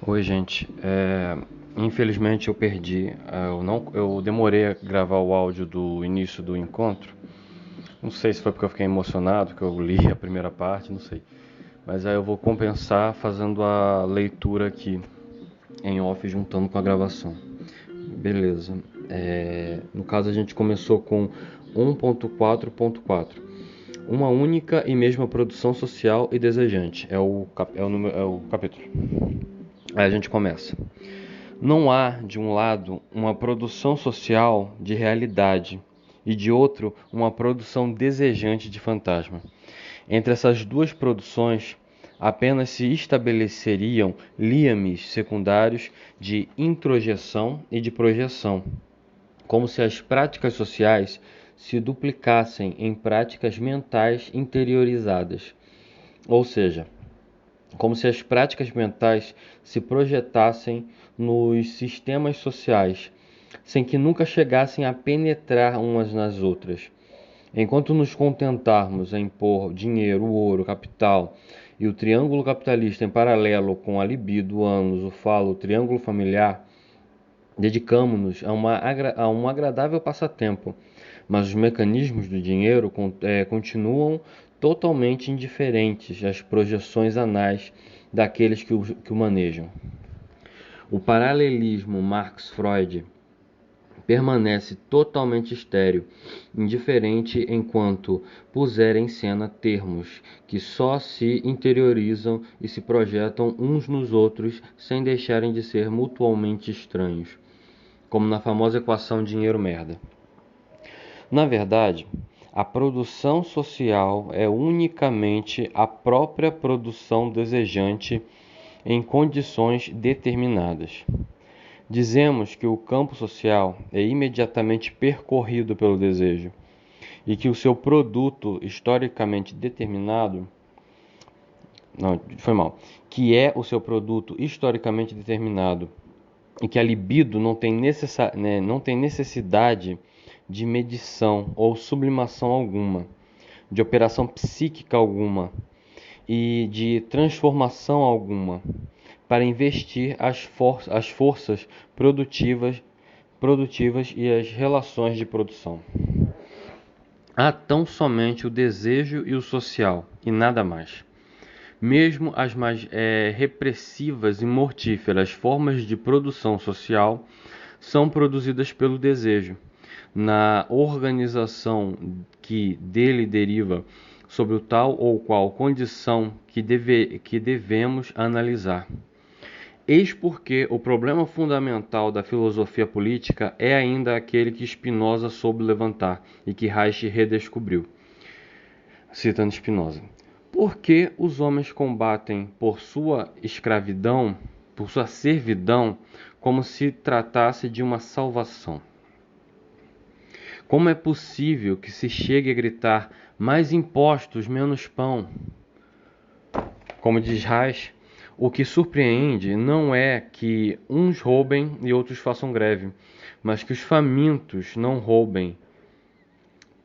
Oi, gente. Infelizmente eu perdi. Eu demorei a gravar o áudio do início do encontro. Não sei se foi porque eu fiquei emocionado, que eu li a primeira parte, não sei. Mas aí eu vou compensar fazendo a leitura aqui em off, juntando com a gravação. Beleza. No caso a gente começou com 1.4.4. Uma única e mesma produção social e desejante. É o capítulo. Aí a gente começa. Não há, de um lado, uma produção social de realidade e, de outro, uma produção desejante de fantasma. Entre essas duas produções, apenas se estabeleceriam liames secundários de introjeção e de projeção, como se as práticas sociais se duplicassem em práticas mentais interiorizadas. Ou seja, como se as práticas mentais se projetassem nos sistemas sociais, sem que nunca chegassem a penetrar umas nas outras. Enquanto nos contentarmos em pôr dinheiro, ouro, capital e o triângulo capitalista em paralelo com a libido, o ânus, o falo, o triângulo familiar, dedicamo-nos a um agradável passatempo, mas os mecanismos do dinheiro continuam totalmente indiferentes às projeções anais daqueles que o manejam. O paralelismo Marx-Freud permanece totalmente estéril, indiferente enquanto puser em cena termos que só se interiorizam e se projetam uns nos outros sem deixarem de ser mutuamente estranhos, como na famosa equação dinheiro-merda. Na verdade, a produção social é unicamente a própria produção desejante em condições determinadas. Dizemos que o campo social é imediatamente percorrido pelo desejo e que o seu produto historicamente determinado, não, foi mal, que é o seu produto historicamente determinado e que a libido não tem necessidade de medição ou sublimação alguma, de operação psíquica alguma e de transformação alguma para investir as forças produtivas e as relações de produção. Há tão somente o desejo e o social, e nada mais. Mesmo as mais repressivas e mortíferas formas de produção social são produzidas pelo desejo, na organização que dele deriva sobre o tal ou qual condição que devemos analisar. Eis porque o problema fundamental da filosofia política é ainda aquele que Spinoza soube levantar e que Reich redescobriu. Citando Spinoza. Por que os homens combatem por sua escravidão, por sua servidão, como se tratasse de uma salvação? Como é possível que se chegue a gritar mais impostos, menos pão? Como diz Reich, o que surpreende não é que uns roubem e outros façam greve, mas que os famintos não roubem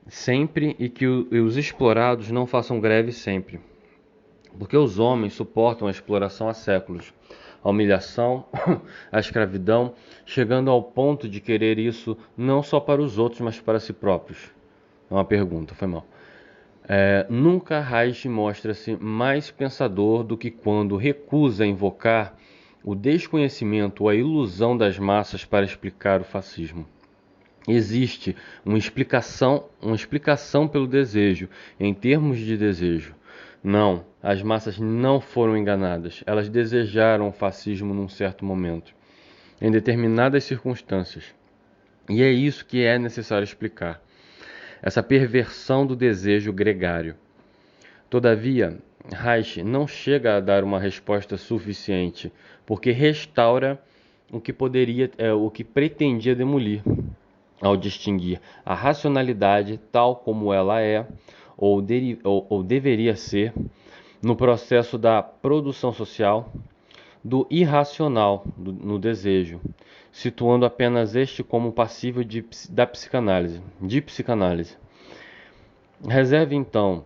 sempre e que os explorados não façam greve sempre. Porque os homens suportam a exploração há séculos, a humilhação, a escravidão, chegando ao ponto de querer isso não só para os outros, mas para si próprios. É uma pergunta, foi mal. Nunca Reich mostra-se mais pensador do que quando recusa invocar o desconhecimento ou a ilusão das massas para explicar o fascismo. Existe uma explicação pelo desejo, em termos de desejo. Não, as massas não foram enganadas. Elas desejaram o fascismo num certo momento, em determinadas circunstâncias. E é isso que é necessário explicar. Essa perversão do desejo gregário. Todavia, Reich não chega a dar uma resposta suficiente, porque restaura o que pretendia demolir, ao distinguir a racionalidade tal como ela é, ou deveria ser, no processo da produção social, do irracional no desejo, situando apenas este como passível de psicanálise. Reserve então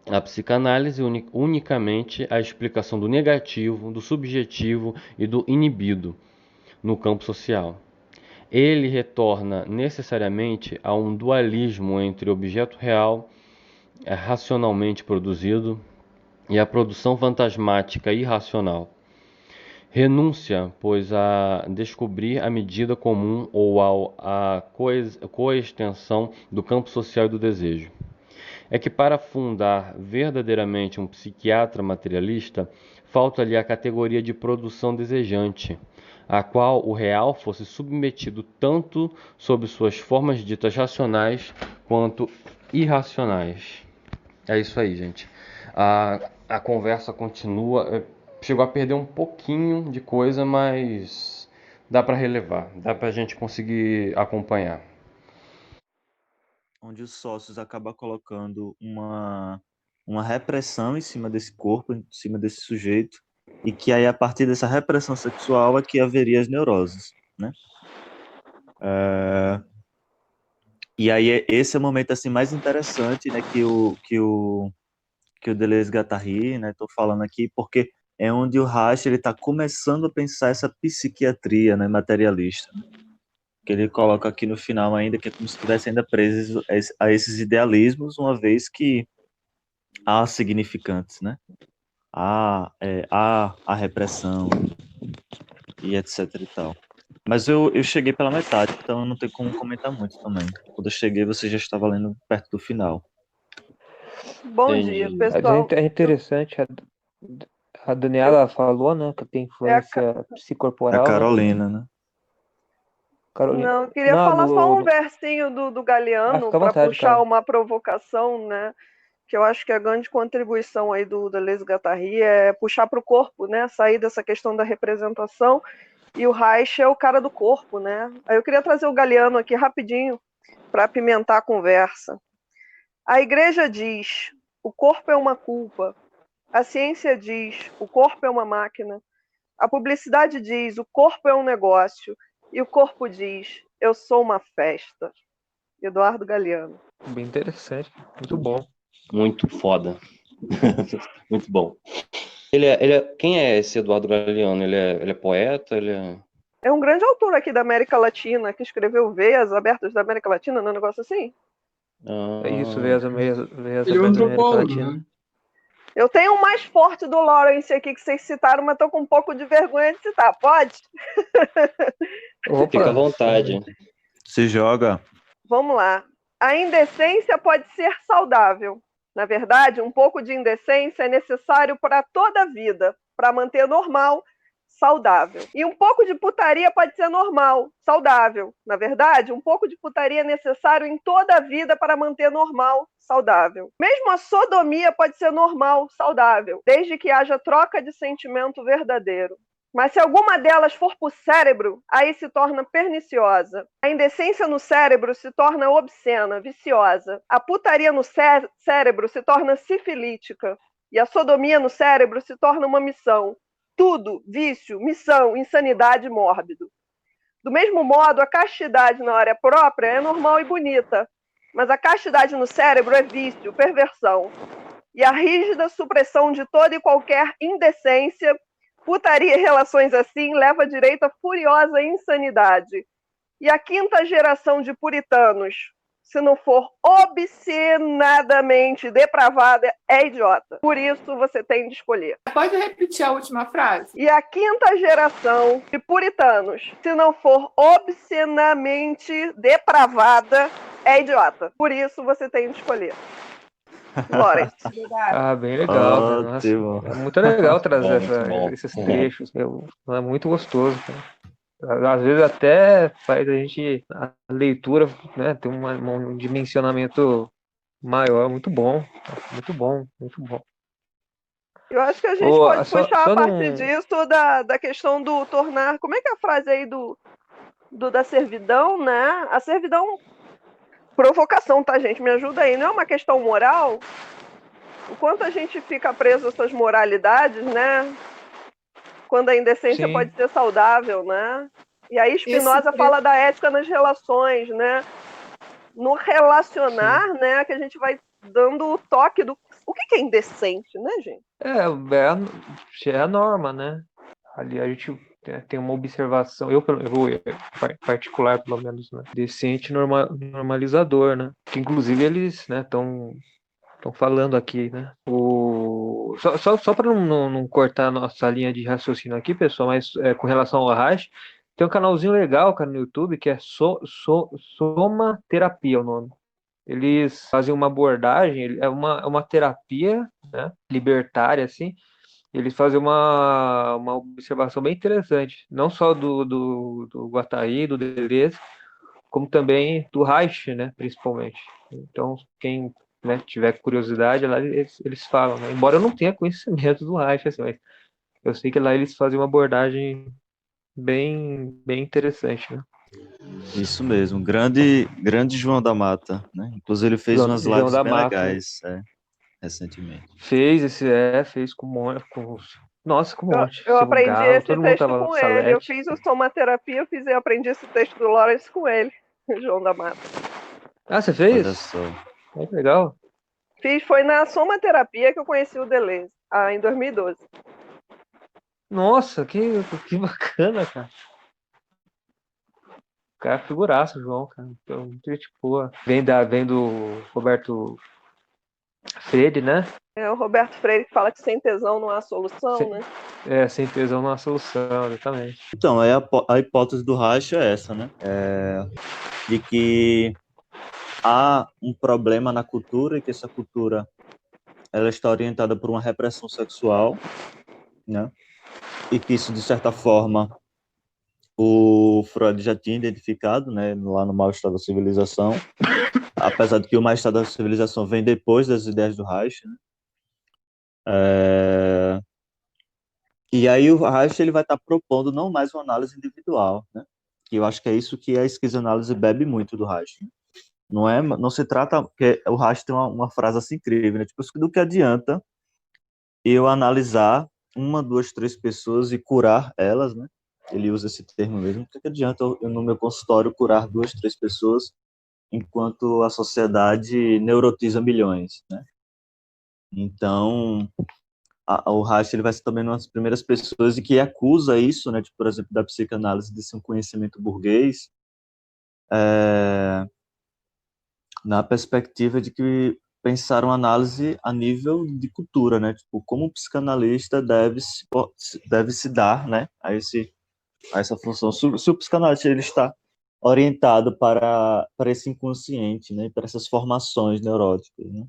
A psicanálise unicamente a explicação do negativo, do subjetivo e do inibido no campo social. Ele retorna necessariamente a um dualismo entre o objeto real, racionalmente produzido, e a produção fantasmática irracional. Renúncia, pois, a descobrir a medida comum ou a coextensão do campo social e do desejo. É que para fundar verdadeiramente um psiquiatra materialista, falta-lhe a categoria de produção desejante, a qual o real fosse submetido tanto sob suas formas ditas racionais quanto irracionais. É isso aí, gente. A conversa continua. Chegou a perder um pouquinho de coisa, mas dá para relevar, dá para a gente conseguir acompanhar. Onde os sócios acabam colocando uma repressão em cima desse corpo, em cima desse sujeito, e que aí a partir dessa repressão sexual é que haveria as neuroses, né? E aí esse é o momento assim mais interessante, né, que o Deleuze-Guattari, né, tô falando aqui porque é onde o Reich ele está começando a pensar essa psiquiatria, né, materialista, que ele coloca aqui no final ainda que é como se estivesse ainda preso a esses idealismos, uma vez que há significantes, né? Há a repressão e etc e tal. Mas eu cheguei pela metade, então não tem como comentar muito também. Quando eu cheguei, você já estava lendo perto do final. Bom dia, Entendi. Mas pessoal. é interessante, a Eu, Daniela falou, né, que tem é a influência É a psicorporal, né? Carolina, né? Carolina. não, eu queria Não, falar só um versinho do Galeano fica à para vontade, puxar cara. uma provocação, né? Que eu acho que a grande contribuição aí do Deleuze-Guattari é puxar para o corpo, né? Sair dessa questão da representação. E o Reich é o cara do corpo, né? Aí eu queria trazer o Galeano aqui rapidinho para apimentar a conversa. A igreja diz: o corpo é uma culpa. A ciência diz: o corpo é uma máquina. A publicidade diz: o corpo é um negócio. E o corpo diz: eu sou uma festa. Eduardo Galeano. Bem interessante, muito bom. Muito foda. Muito bom. Quem é esse Eduardo Galeano? Ele é poeta? É um grande autor aqui da América Latina, que escreveu Veias Abertas da América Latina, não é um negócio assim? É isso, Ah, ver as Abertas Ele é um da América antropólogo, Latina. né? Eu tenho um mais forte do Lawrence aqui que vocês citaram, mas estou com um pouco de vergonha de citar. Pode? fica à Opa, vontade. Se joga. Vamos lá. A indecência pode ser saudável. Na verdade, um pouco de indecência é necessário para toda a vida, para manter normal, saudável. E um pouco de putaria pode ser normal, saudável. Na verdade, um pouco de putaria é necessário em toda a vida para manter normal, saudável. Mesmo a sodomia pode ser normal, saudável, desde que haja troca de sentimento verdadeiro. Mas se alguma delas for para o cérebro, aí se torna perniciosa. A indecência no cérebro se torna obscena, viciosa. A putaria no cérebro se torna sifilítica. E a sodomia no cérebro se torna uma missão. Tudo, vício, missão, insanidade, mórbido. Do mesmo modo, a castidade na área própria é normal e bonita. Mas a castidade no cérebro é vício, perversão. E a rígida supressão de toda e qualquer indecência, putaria e relações assim leva direito à furiosa insanidade. E a quinta geração de puritanos, se não for obscenadamente depravada, é idiota. Por isso você tem de escolher. Pode repetir a última frase? E a quinta geração de puritanos, se não for obscenamente depravada, é idiota. Por isso você tem de escolher. Lawrence. ah, bem legal, cara. Nossa, Ótimo. é muito legal trazer Muito bom. esses trechos, é muito gostoso, cara. Às vezes até faz a gente, a leitura, né, ter um dimensionamento maior, muito bom, muito bom, muito bom. Eu acho que a gente pode Só puxar a partir num... disso da questão do tornar. Como é que é a frase aí da servidão, né? A servidão. Provocação, tá, gente? Me ajuda aí. Não é uma questão moral? O quanto a gente fica preso a essas moralidades, né? Quando a indecência Sim. pode ser saudável, né? E aí Spinoza fala da ética nas relações, né? No relacionar, né? Que a gente vai dando o toque do O que é indecente, né, gente? É a norma, né? Ali a gente tem uma observação, eu particular, pelo menos, né? Decente normalizador, né? Que inclusive eles, né, estão falando aqui, né? Só para não cortar a nossa linha de raciocínio aqui, pessoal, mas com relação ao Reich, tem um canalzinho legal, cara, no YouTube, que é Soma Terapia, o nome. Eles fazem uma abordagem, é uma terapia, né, libertária, assim. Eles fazem uma observação bem interessante, não só do Guattari, do Deleuze, como também do Reich, né, principalmente. Então, quem, né, tiver curiosidade, lá eles falam, né? Embora eu não tenha conhecimento do Reich, assim, mas eu sei que lá eles fazem uma abordagem bem interessante, né? Isso mesmo, grande João da Mata, né? Inclusive ele fez umas João lives da bem Mata, né? legais, recentemente. Fez nossa, com um monte. Eu Silvio aprendi Galo, esse todo mundo texto tava lá, com ele. Eu Salete. fiz o somaterapia, eu aprendi esse texto do Lawrence com ele, João da Mata. Ah, você Olha fez? só. Ah, que legal. Foi na somaterapia que eu conheci o Deleuze, em 2012. Nossa, que bacana, cara. Cara, figuraça, João, cara. Então, muito gente boa. Vem do Roberto Freire, né? É o Roberto Freire que fala que sem tesão não há solução, né? Sem tesão não há solução, exatamente. Então, a hipótese do Reich é essa, né? De que há um problema na cultura e que essa cultura ela está orientada por uma repressão sexual, né? E que isso, de certa forma, o Freud já tinha identificado, né? Lá no Mal-Estar da Civilização, apesar de que o Mal-Estar da Civilização vem depois das ideias do Reich, né? E aí o Reich ele vai estar propondo não mais uma análise individual, né? Que eu acho que é isso que a esquizoanálise bebe muito do Reich. Né? Não se trata, porque o Reich tem uma frase assim incrível, né? Tipo, do que adianta eu analisar uma, duas, três pessoas e curar elas, né? Ele usa esse termo mesmo. Do que adianta eu no meu consultório curar duas, três pessoas enquanto a sociedade neurotiza milhões, né? Então, o Reich ele vai ser também uma das primeiras pessoas e que acusa isso, né, tipo, por exemplo, da psicanálise de ser um conhecimento burguês, na perspectiva de que pensaram análise a nível de cultura, né, tipo, como o psicanalista deve se dar, né, a essa função. Se o psicanalista ele está orientado para esse inconsciente, né, para essas formações neuróticas, né,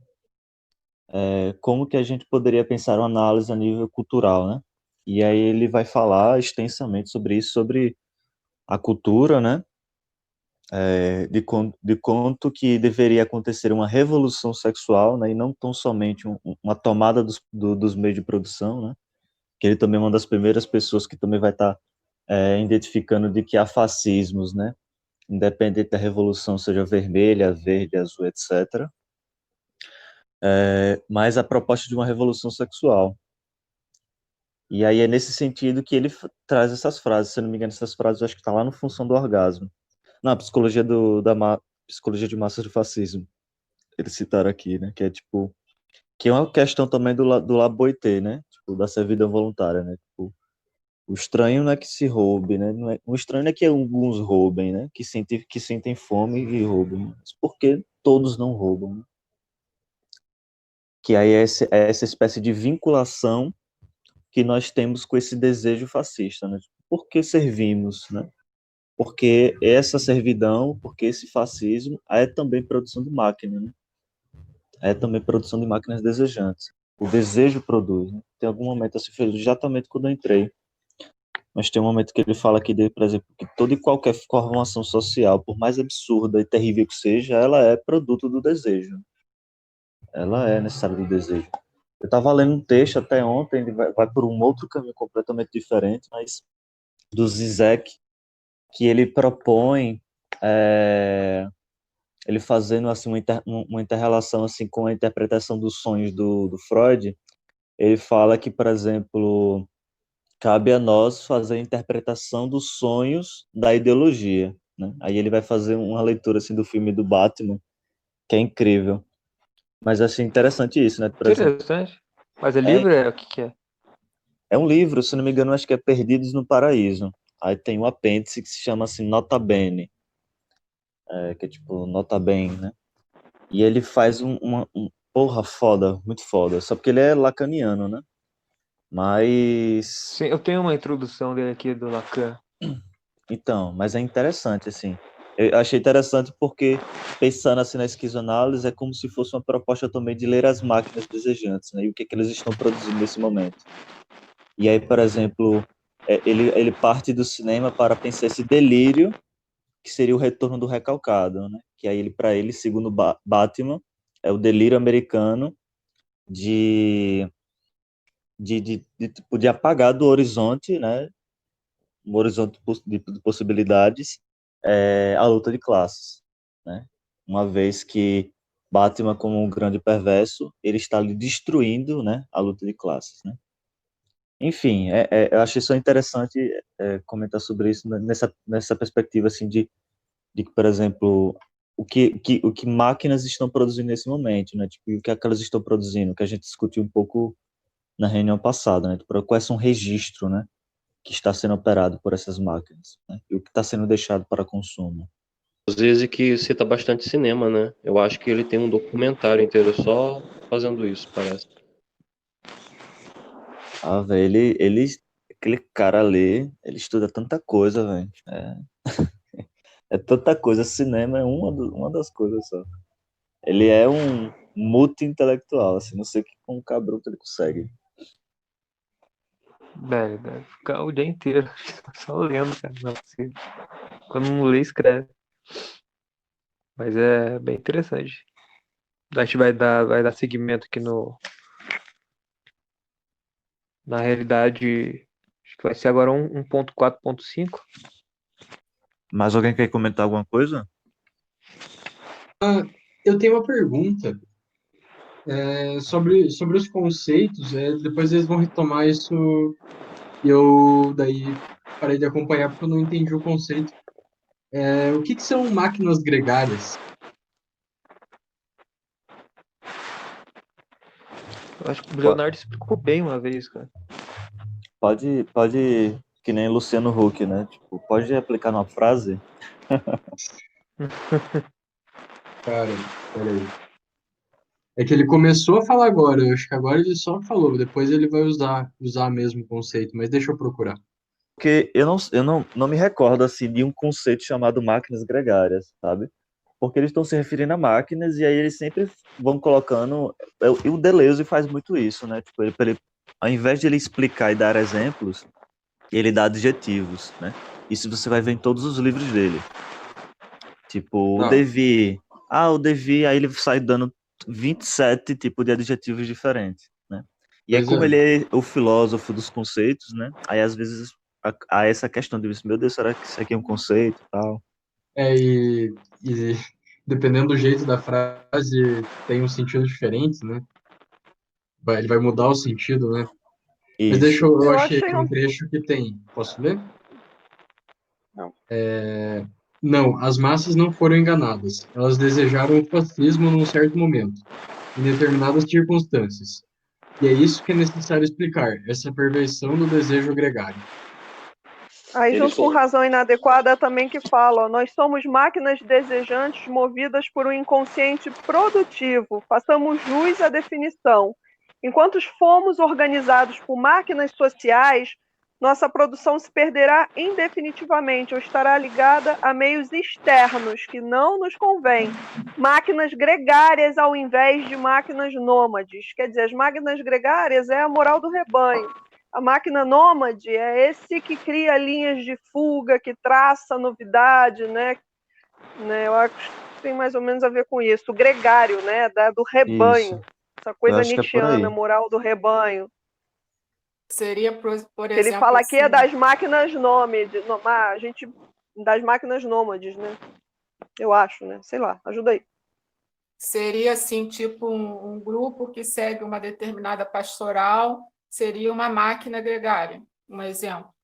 como que a gente poderia pensar uma análise a nível cultural, né? E aí ele vai falar extensamente sobre isso, sobre a cultura, né? De quanto que deveria acontecer uma revolução sexual, né? E não tão somente uma tomada dos meios de produção, né? Que ele também é uma das primeiras pessoas que também vai estar identificando de que há fascismos, né? Independente da revolução seja vermelha, verde, azul, etc. Mas a proposta de uma revolução sexual. E aí é nesse sentido que ele traz essas frases. Se eu não me engano, essas frases eu acho que está lá no Função do Orgasmo. Na psicologia psicologia de massas do fascismo. Eles citaram aqui, né? Que é tipo que é uma questão também do Laboité, né? Tipo, da servidão voluntária, né? Tipo, o estranho não é que se roube, né? Não é, o estranho não é que alguns roubem, né? Que sentem fome e roubem. Mas por que todos não roubam? Né? Que aí é essa espécie de vinculação que nós temos com esse desejo fascista, né? Por que servimos, né? Porque essa servidão, porque esse fascismo é também produção de máquina, né? É também produção de máquinas desejantes. O desejo produz, né? Tem algum momento assim, foi exatamente quando eu entrei, mas tem um momento que ele fala aqui, por exemplo, que toda e qualquer formação social, por mais absurda e terrível que seja, ela é produto do desejo. Ela é necessária do desejo. Eu estava lendo um texto até ontem, ele vai por um outro caminho completamente diferente, mas do Zizek, que ele propõe, ele fazendo assim uma inter-relação assim com a interpretação dos sonhos do Freud. Ele fala que, por exemplo, cabe a nós fazer a interpretação dos sonhos da ideologia, né? Aí ele vai fazer uma leitura assim do filme do Batman, que é incrível. Mas achei interessante isso, né? Por exemplo, Interessante. Mas é é, livro? O que que é? é um livro, se não me engano, acho que é Perdidos no Paraíso. Aí tem um apêndice que se chama assim Nota Bene, que é tipo Nota Bem, né? E ele faz porra foda, muito foda. Só porque ele é lacaniano, né? Mas Sim, eu tenho uma introdução dele aqui do Lacan. Então, mas é interessante, assim. Eu achei interessante porque, pensando assim na esquizoanálise, é como se fosse uma proposta também de ler as máquinas desejantes, né? E o que é que eles estão produzindo nesse momento. E aí, por exemplo, ele parte do cinema para pensar esse delírio, que seria o retorno do recalcado, né? Que aí, para ele, segundo Batman, é o delírio americano de, tipo, de apagar do horizonte, né? Um horizonte de possibilidades, a luta de classes, né? Uma vez que Batman, como um grande perverso, ele está ali destruindo, né, a luta de classes, né? Enfim, eu achei só interessante comentar sobre isso nessa perspectiva assim de que, por exemplo, o que máquinas estão produzindo nesse momento, né? Tipo, e o que é que elas estão produzindo, que a gente discutiu um pouco na reunião passada, né? Tipo, qual é um registro, né? Que está sendo operado por essas máquinas, né? E o que está sendo deixado para consumo. Às vezes que cita bastante cinema, né? Eu acho que ele tem um documentário inteiro só fazendo isso, parece. Ah, velho, aquele cara ali, ele estuda tanta coisa, velho. É tanta coisa. Cinema é uma das coisas só. Ele é um multi-intelectual, assim, não sei o que com o cabrão que ele consegue. Velho, deve ficar o dia inteiro só lendo, cara. Não é possível. Quando não lê, escreve. Mas é bem interessante. A gente vai dar seguimento aqui na realidade. Acho que vai ser agora 1.4.5. Mas alguém quer comentar alguma coisa? Eu tenho uma pergunta sobre os conceitos. Depois eles vão retomar isso e eu daí parei de acompanhar porque eu não entendi o conceito. O que são máquinas gregárias? Eu acho que o Po- Leonardo explicou bem uma vez, cara. Pode, que nem Luciano Huck, né? Tipo, pode aplicar numa frase? Cara, peraí. É que ele começou a falar agora, eu acho que agora ele só falou, depois ele vai usar mesmo o conceito, mas deixa eu procurar. Porque eu não me recordo assim de um conceito chamado máquinas gregárias, sabe? Porque eles estão se referindo a máquinas e aí eles sempre vão colocando. E o Deleuze faz muito isso, né? Tipo, ao invés de ele explicar e dar exemplos, ele dá adjetivos, né? Isso você vai ver em todos os livros dele. Tipo, o Não, Devi. Ah, o Devi, aí ele sai dando 27 tipos de adjetivos diferentes, né? E aí, pois como é. ele é o filósofo dos conceitos, né? Aí, às vezes, há essa questão de, meu Deus, será que isso aqui é um conceito e tal? E dependendo do jeito da frase, tem um sentido diferente, né? Ele vai mudar o sentido, né? Mas Isso. eu Eu achei achei aqui um um. trecho que tem. Posso ler? Não. Não, as massas não foram enganadas. Elas desejaram o fascismo num certo momento, em determinadas circunstâncias. E é isso que é necessário explicar, essa perversão do desejo gregário. Aí, Eles junto com colocam. razão inadequada, também que fala: ó, nós somos máquinas desejantes movidas por um inconsciente produtivo. Façamos jus à definição. Enquanto fomos organizados por máquinas sociais, nossa produção se perderá indefinitivamente ou estará ligada a meios externos que não nos convêm. Máquinas gregárias ao invés de máquinas nômades. Quer dizer, as máquinas gregárias é a moral do rebanho. A máquina nômade é esse que cria linhas de fuga, que traça novidade, né? Eu acho que tem mais ou menos a ver com isso. O gregário, né? Do Isso. rebanho. Essa Eu coisa acho que é por nietzschiana, aí. moral do rebanho. Seria, por Que ele exemplo, fala aqui é assim, das máquinas nômades. A gente, das máquinas nômades, né? Eu acho, né? Sei lá, ajuda aí. seria assim, tipo um grupo que segue uma determinada pastoral, seria uma máquina gregária, um exemplo.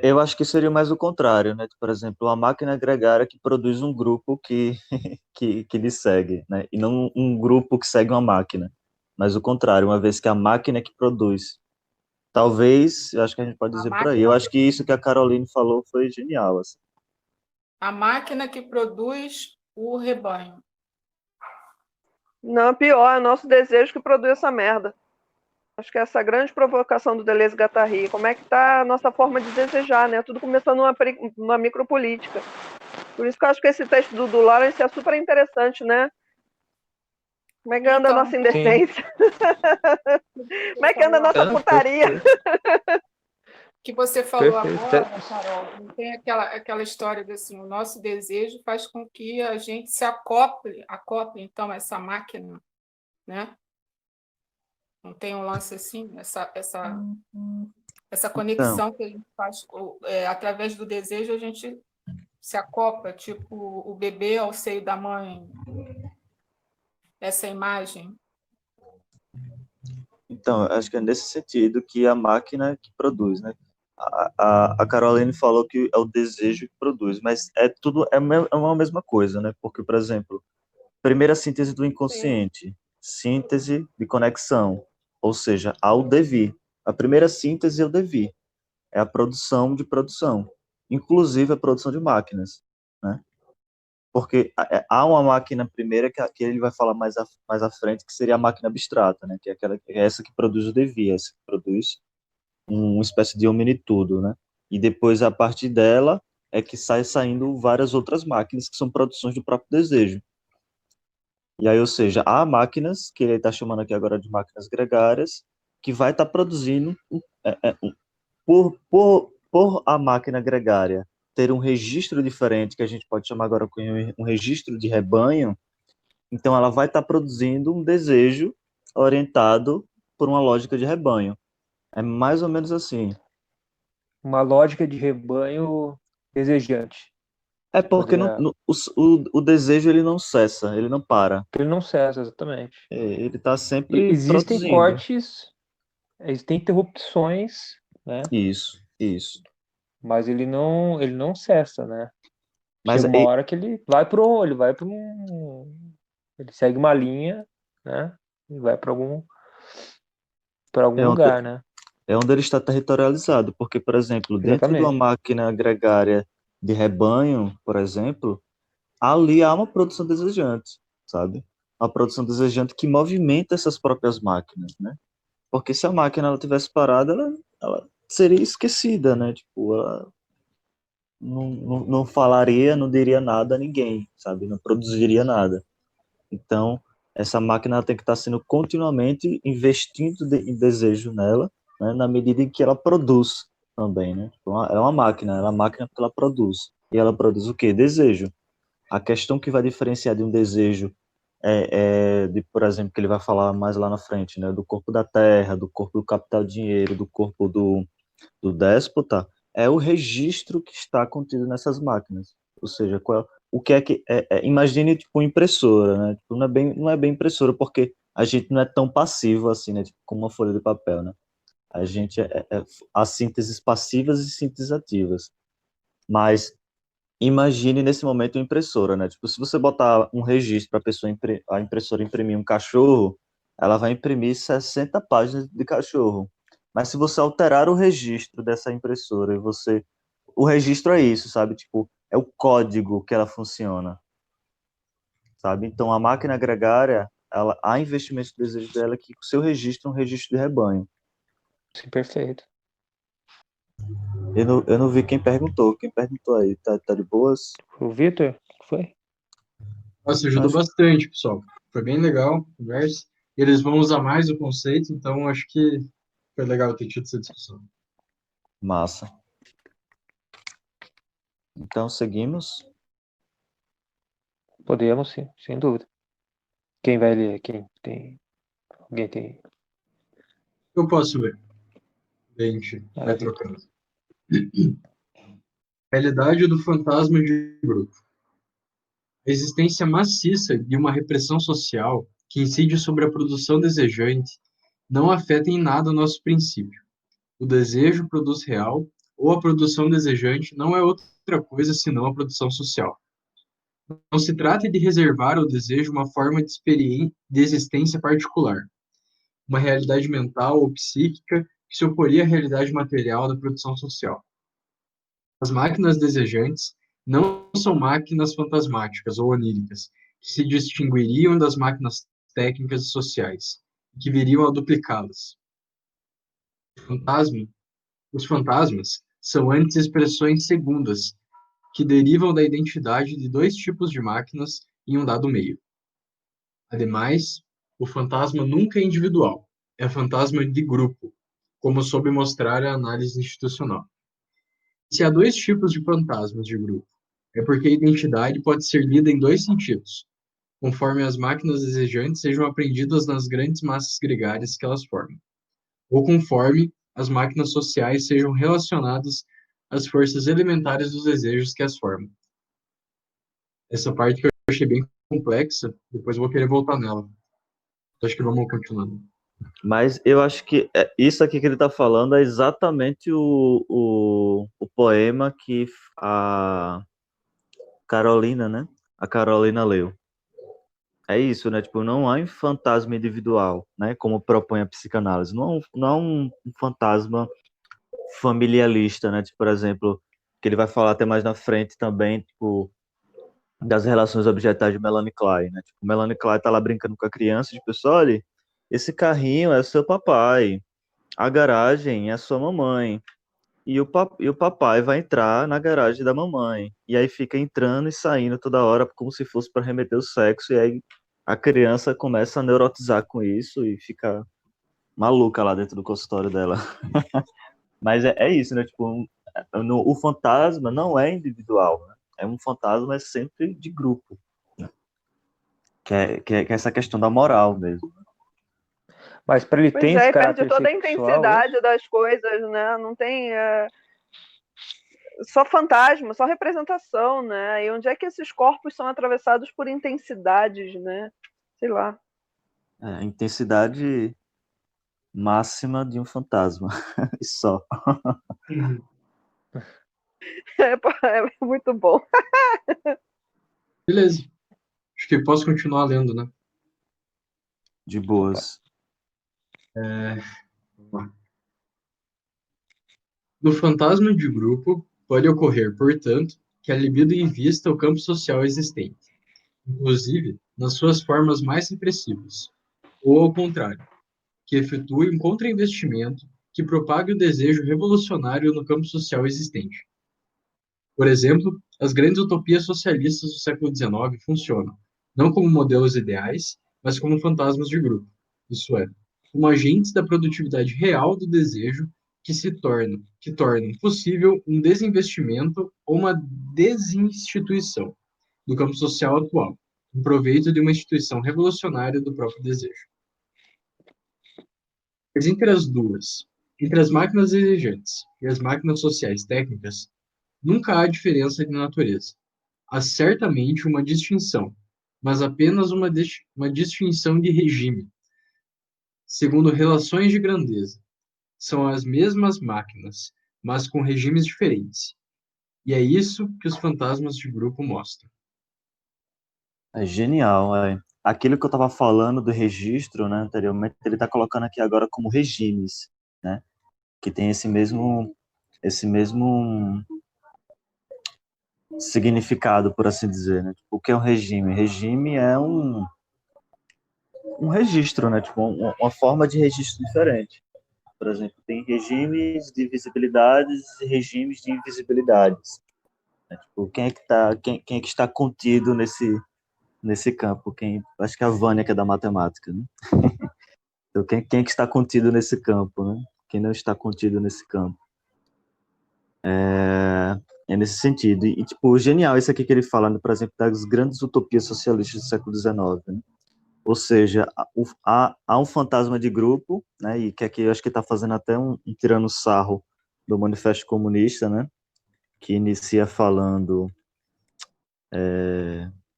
Eu acho que seria mais o contrário, né? Por exemplo, uma máquina gregária que produz um grupo que lhe segue, né? E não um grupo que segue uma máquina, mas o contrário, uma vez que a máquina é que produz. Talvez, eu acho que a gente pode A dizer por aí. Eu máquina, acho que isso que a Caroline falou foi genial, assim. a máquina que produz o rebanho. Não, pior, é o nosso desejo que produz essa merda. Acho que essa é a grande provocação do Deleuze e Guattari. Como é que está a nossa forma de desejar, né? Tudo começou numa micropolítica. Por isso que eu acho que esse texto do Lawrence é super interessante, né? Como é que anda a Então, nossa Sim. indecência? Como é que anda a nossa Ah, putaria? perfeito. que você falou Perfeito. agora, Carol, não tem aquela história de assim, o nosso desejo faz com que a gente se acople então a essa máquina, né? Não tem um lance assim, essa Então, conexão que a gente faz através do desejo, a gente se acopla, tipo o bebê ao seio da mãe, essa imagem. então, acho que é nesse sentido que a máquina que produz, né? A Caroline falou que é o desejo que produz, mas é tudo, é uma mesma coisa, né? Porque, por exemplo, primeira síntese do Sim. inconsciente, síntese de conexão, ou seja, ao devir. A primeira síntese é o devir, é a produção de produção, inclusive a produção de máquinas, né? Porque há uma máquina primeira que ele vai falar mais à frente, que seria a máquina abstrata, né? Que é essa que produz o devir, essa que produz uma espécie de hominitudo, né? E depois, a partir dela, é que saindo várias outras máquinas que são produções do próprio desejo. E aí, ou seja, há máquinas, que ele está chamando aqui agora de máquinas gregárias, que vai estar produzindo, por a máquina gregária ter um registro diferente, que a gente pode chamar agora de um registro de rebanho, então ela vai estar produzindo um desejo orientado por uma lógica de rebanho. É mais ou menos assim. Uma lógica de rebanho desejante. É porque Poderia. o desejo ele não cessa, ele não para. Ele não cessa, exatamente. Ele está sempre Existem produzindo. cortes, existem interrupções, né? Isso. Mas ele não cessa, né? Mas Chega uma hora que ele segue uma linha, né? E vai para algum é onde, lugar, né? é onde ele está territorializado, porque, por exemplo, dentro de uma Exatamente. máquina gregária de rebanho, por exemplo, ali há uma produção desejante, sabe? Uma produção desejante que movimenta essas próprias máquinas, né? Porque se a máquina ela tivesse parada, ela seria esquecida, né? Tipo, ela não falaria, não diria nada a ninguém, sabe? Não produziria nada. Então, essa máquina ela tem que estar sendo continuamente investindo em desejo nela, né? Na medida em que ela produz também, né? Tipo, ela é uma máquina, ela é uma máquina porque ela produz. E ela produz o quê? Desejo. A questão que vai diferenciar de um desejo por exemplo, que ele vai falar mais lá na frente, né, do corpo da terra, do corpo do capital dinheiro, do corpo do déspota, é o registro que está contido nessas máquinas. Ou seja, o que é que imagine tipo impressora, né? Tipo, não é bem impressora porque a gente não é tão passivo assim, né? Tipo, como uma folha de papel, né? A gente há sínteses passivas e sínteses ativas. Mas imagine nesse momento uma impressora, né? Tipo, se você botar um registro para a impressora imprimir um cachorro, ela vai imprimir 60 páginas de cachorro. Mas se você alterar o registro dessa impressora o registro é isso, sabe? Tipo, é o código que ela funciona, sabe? Então a máquina gregária, há investimento do desejo dela que o seu registro é um registro de rebanho. Sim, perfeito. Eu não vi quem perguntou. Quem perguntou aí? Tá de boas? O Vitor, foi? Nossa, ajudou Acho bastante, pessoal. Foi bem legal a conversa. Eles vão usar mais o conceito, então acho que foi legal ter tido essa discussão. massa. Então seguimos. Podemos, sim, sem dúvida. Quem vai ler? Quem tem? Alguém tem? Eu posso ver. A gente vai Maravilha. trocando. Realidade do fantasma de grupo. A existência maciça de uma repressão social que incide sobre a produção desejante não afeta em nada o nosso princípio. O desejo produz real ou a produção desejante não é outra coisa senão a produção social. Não se trata de reservar ao desejo uma forma de existência particular, uma realidade mental ou psíquica que se oporia à realidade material da produção social. As máquinas desejantes não são máquinas fantasmáticas ou oníricas, que se distinguiriam das máquinas técnicas e sociais, e que viriam a duplicá-las. Fantasma Os fantasmas são antes expressões segundas, que derivam da identidade de dois tipos de máquinas em um dado meio. Ademais, o fantasma nunca é individual, é fantasma de grupo, como soube mostrar a análise institucional. Se há dois tipos de fantasmas de grupo, é porque a identidade pode ser lida em dois sentidos, conforme as máquinas desejantes sejam apreendidas nas grandes massas gregárias que elas formam, ou conforme as máquinas sociais sejam relacionadas às forças elementares dos desejos que as formam. Essa parte que eu achei bem complexa, depois eu vou querer voltar nela. Acho que vamos continuando. Mas eu acho que isso aqui que ele está falando é exatamente o poema que a Carolina, né? A Carolina leu. É isso, né? Tipo, não há um fantasma individual, né? Como propõe a psicanálise. Não há um fantasma familialista, né? Tipo, por exemplo, que ele vai falar até mais na frente também, tipo, das relações objetais de Melanie Klein, né? Tipo, Melanie Klein tá lá brincando com a criança, tipo, olha, esse carrinho é seu papai, a garagem é sua mamãe, e o papai vai entrar na garagem da mamãe, e aí fica entrando e saindo toda hora como se fosse para remeter o sexo, e aí a criança começa a neurotizar com isso e fica maluca lá dentro do consultório dela. Mas é isso, né? Tipo, o fantasma não é individual, né? É um fantasma é sempre de grupo, que é essa questão da moral mesmo. Mas para ele ter Pois esse é, e perde caráter toda a sexual, intensidade das coisas, né? Não tem só fantasma, só representação, né? E onde é que esses corpos são atravessados por intensidades, né? Sei lá. A intensidade máxima de um fantasma, e só. É muito bom. Beleza. Acho que posso continuar lendo, né? De boas. Vamos lá. No fantasma de grupo, pode ocorrer, portanto, que a libido invista o campo social existente, inclusive nas suas formas mais repressivas, ou ao contrário, que efetue um contrainvestimento que propague o desejo revolucionário no campo social existente. Por exemplo, as grandes utopias socialistas do século XIX funcionam, não como modelos ideais, mas como fantasmas de grupo, isso é, como agentes da produtividade real do desejo que tornam possível um desinvestimento ou uma desinstituição do campo social atual, em proveito de uma instituição revolucionária do próprio desejo. Mas entre as máquinas desejantes e as máquinas sociais técnicas, nunca há diferença de natureza. Há certamente uma distinção, mas apenas uma distinção de regime, segundo relações de grandeza. São as mesmas máquinas, mas com regimes diferentes. E é isso que os fantasmas de grupo mostram. É genial, é. Aquilo que eu estava falando do registro, né, anteriormente, ele está colocando aqui agora como regimes, né, que tem esse mesmo significado, por assim dizer, né? Tipo, o que é um regime? Regime é um registro, né? Tipo, uma forma de registro diferente. Por exemplo, tem regimes de visibilidades e regimes de invisibilidades. Né? Tipo, quem é que está contido nesse campo? Acho que é a Vânia, que é da matemática, né? Então, quem é que está contido nesse campo, né? Quem não está contido nesse campo? É nesse sentido. E, tipo, genial isso aqui que ele fala, né, por exemplo, das grandes utopias socialistas do século XIX, né? Ou seja, há um fantasma de grupo, né? E que aqui eu acho que está fazendo até um tirando sarro do Manifesto Comunista, né? Que inicia falando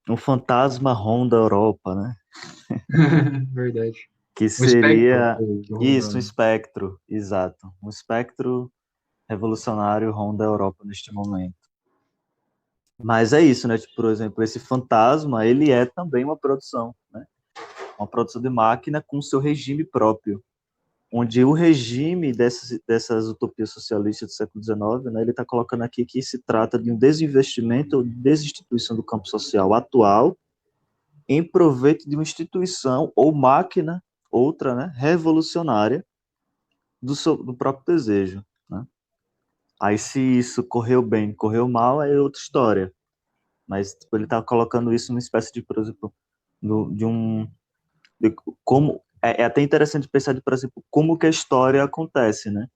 um fantasma ronda a Europa, né? Verdade. Que Um espectro. seria isso, um espectro, exato. Um espectro revolucionário ronda a Europa neste momento. Mas é isso, né? Tipo, por exemplo, esse fantasma, ele é também uma produção, né? Uma produção de máquina com seu regime próprio, onde o regime dessas utopias socialistas do século XIX, né, ele está colocando aqui que se trata de um desinvestimento ou desinstituição do campo social atual em proveito de uma instituição ou máquina, outra, né, revolucionária do próprio desejo, né? Aí se isso correu bem, correu mal, é outra história. Mas tipo, ele está colocando isso numa espécie de, por exemplo, de um de como é até interessante pensar, de, por exemplo, como que a história acontece, né?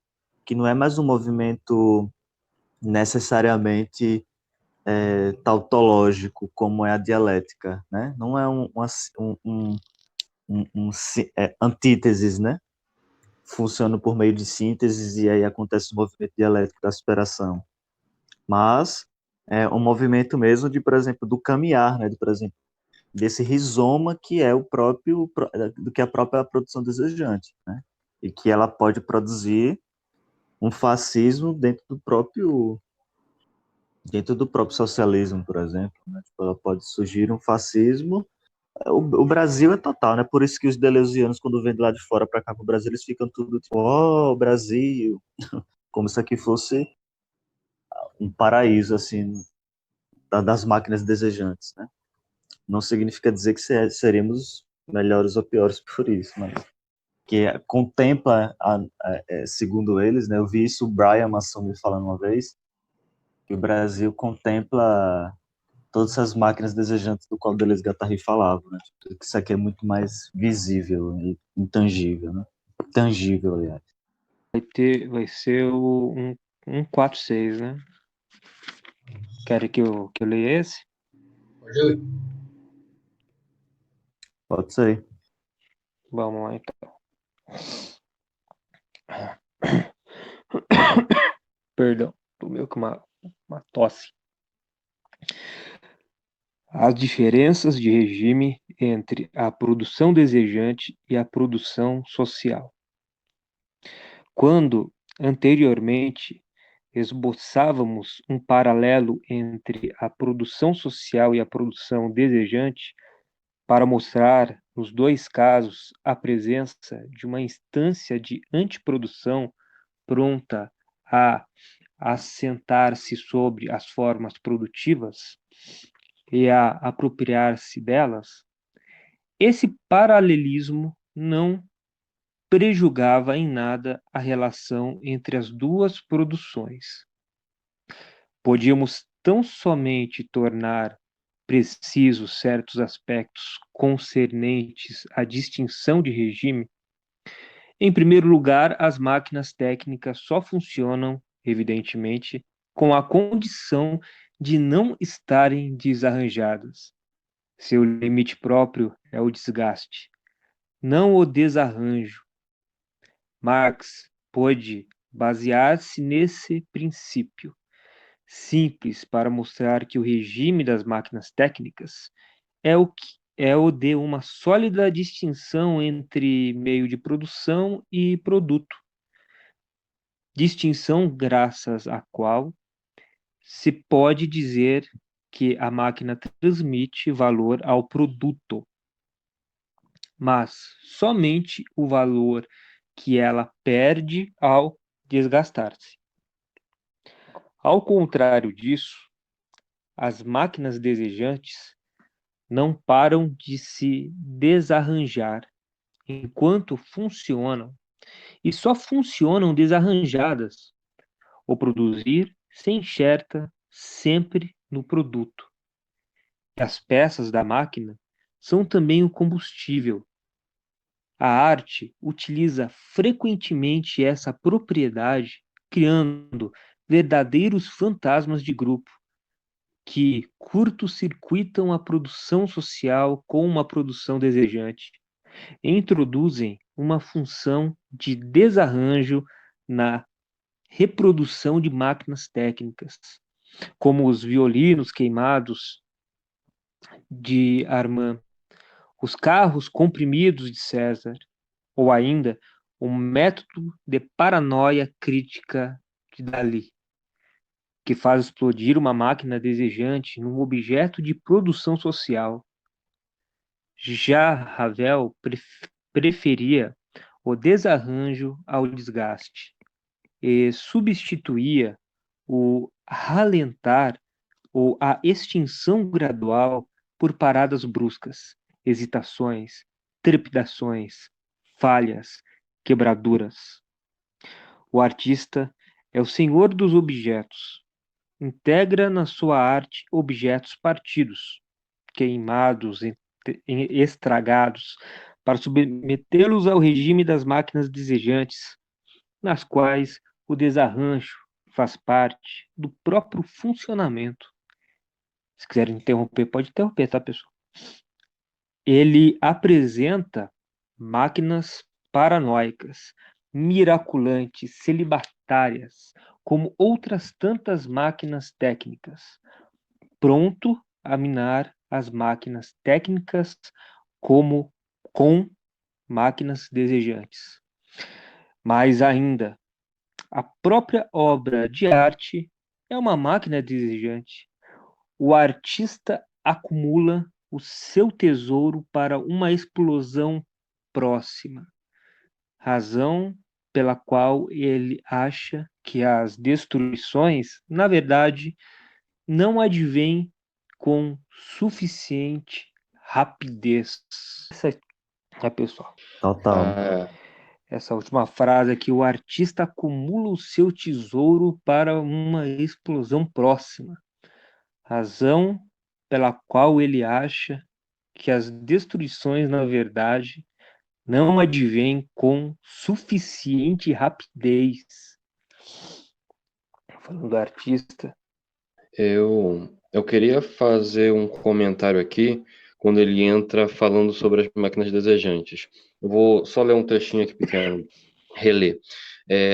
Que não é mais um movimento necessariamente tautológico, como é a dialética, né? Não é antíteses, né? Funciona por meio de sínteses e aí acontece o movimento dialético da superação. Mas é um movimento mesmo de, por exemplo, do caminhar, né? De, por exemplo, desse rizoma que é o próprio do que a própria produção desejante, né? E que ela pode produzir um fascismo dentro do próprio socialismo, por exemplo, né? Tipo, ela pode surgir um fascismo. O Brasil é total, né? Por isso que os deleuzianos, quando vêm de lá de fora para cá para o Brasil, eles ficam tudo tipo, oh, Brasil, como se aqui fosse um paraíso assim das máquinas desejantes, né? Não significa dizer que seremos melhores ou piores por isso, mas que contempla, segundo eles, né? Eu vi isso o Brian Massumi falando uma vez, que o Brasil contempla todas essas máquinas desejantes do qual Deleuze e Guattari falavam, né? Tipo, isso aqui é muito mais visível e intangível, né? Tangível, aliás. Vai ser o 146, né? Querem que eu leia esse? Pode ler. Pode ser. Vamos lá, então. Perdão, tô meio com uma tosse. As diferenças de regime entre a produção desejante e a produção social. Quando, anteriormente, esboçávamos um paralelo entre a produção social e a produção desejante, para mostrar, nos dois casos, a presença de uma instância de antiprodução pronta a assentar-se sobre as formas produtivas e a apropriar-se delas, esse paralelismo não prejulgava em nada a relação entre as duas produções. Podíamos tão somente tornar precisos certos aspectos concernentes à distinção de regime. Em primeiro lugar, as máquinas técnicas só funcionam, evidentemente, com a condição de não estarem desarranjadas. Seu limite próprio é o desgaste, não o desarranjo. Marx pôde basear-se nesse princípio simples para mostrar que o regime das máquinas técnicas é o de uma sólida distinção entre meio de produção e produto, distinção graças à qual se pode dizer que a máquina transmite valor ao produto, mas somente o valor que ela perde ao desgastar-se. Ao contrário disso, as máquinas desejantes não param de se desarranjar enquanto funcionam, e só funcionam desarranjadas. O produzir se enxerta sempre no produto. E as peças da máquina são também o combustível. A arte utiliza frequentemente essa propriedade, criando verdadeiros fantasmas de grupo que curto-circuitam a produção social com uma produção desejante, introduzem uma função de desarranjo na reprodução de máquinas técnicas, como os violinos queimados de Armand, os carros comprimidos de César, ou ainda um método de paranoia crítica de Dalí, que faz explodir uma máquina desejante num objeto de produção social. Já Ravel preferia o desarranjo ao desgaste e substituía o ralentar ou a extinção gradual por paradas bruscas, hesitações, trepidações, falhas, quebraduras. O artista é o senhor dos objetos, integra na sua arte objetos partidos, queimados, estragados, para submetê-los ao regime das máquinas desejantes, nas quais o desarranjo faz parte do próprio funcionamento. Se quiser interromper, pode interromper, tá, pessoal? Ele apresenta máquinas paranoicas, miraculantes, celibatárias, como outras tantas máquinas técnicas, pronto a minar as máquinas técnicas como com máquinas desejantes. Mais ainda, a própria obra de arte é uma máquina desejante. O artista acumula o seu tesouro para uma explosão próxima, razão pela qual ele acha que as destruições, na verdade, não advêm com suficiente rapidez. Essa é, pessoal. Total. Essa última frase aqui, o artista acumula o seu tesouro para uma explosão próxima, razão pela qual ele acha que as destruições, na verdade, não advêm com suficiente rapidez. Falando do artista. Eu queria fazer um comentário aqui quando ele entra falando sobre as máquinas desejantes. Eu vou só ler um trechinho aqui pequeno, reler.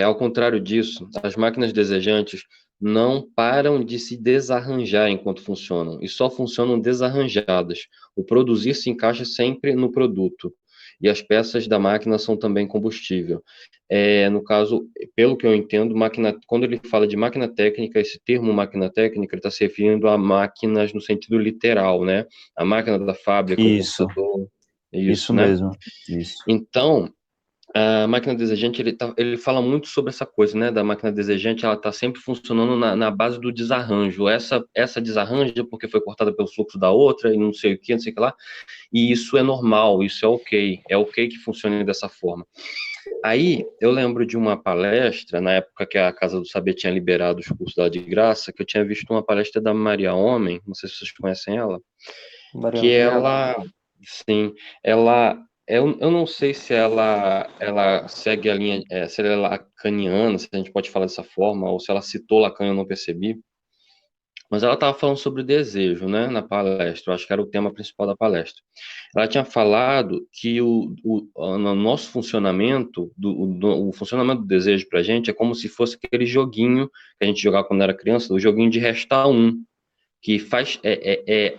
Ao contrário disso, as máquinas desejantes não param de se desarranjar enquanto funcionam, e só funcionam desarranjadas. O produzir se encaixa sempre no produto, e as peças da máquina são também combustível. No caso, pelo que eu entendo, quando ele fala de máquina técnica, esse termo máquina técnica, ele está se referindo a máquinas no sentido literal, né? A máquina da fábrica, Isso. o computador, Isso né? mesmo. Isso. Então, a máquina desejante, ele fala muito sobre essa coisa, né? Da máquina desejante, ela está sempre funcionando na base do desarranjo. Essa desarranja porque foi cortada pelo fluxo da outra e não sei o que, não sei o que lá. E isso é normal, isso é ok. É ok que funcione dessa forma. Aí, eu lembro de uma palestra, na época que a Casa do Saber tinha liberado os cursos lá de graça, que eu tinha visto uma palestra da Maria Homem, não sei se vocês conhecem ela, que ela, sim, eu não sei se ela segue a linha, se ela é lacaniana, se a gente pode falar dessa forma, ou se ela citou Lacan, eu não percebi, mas ela estava falando sobre o desejo, né, na palestra, eu acho que era o tema principal da palestra. Ela tinha falado que no nosso funcionamento, o funcionamento do desejo para a gente é como se fosse aquele joguinho que a gente jogava quando era criança, o joguinho de restar um, que faz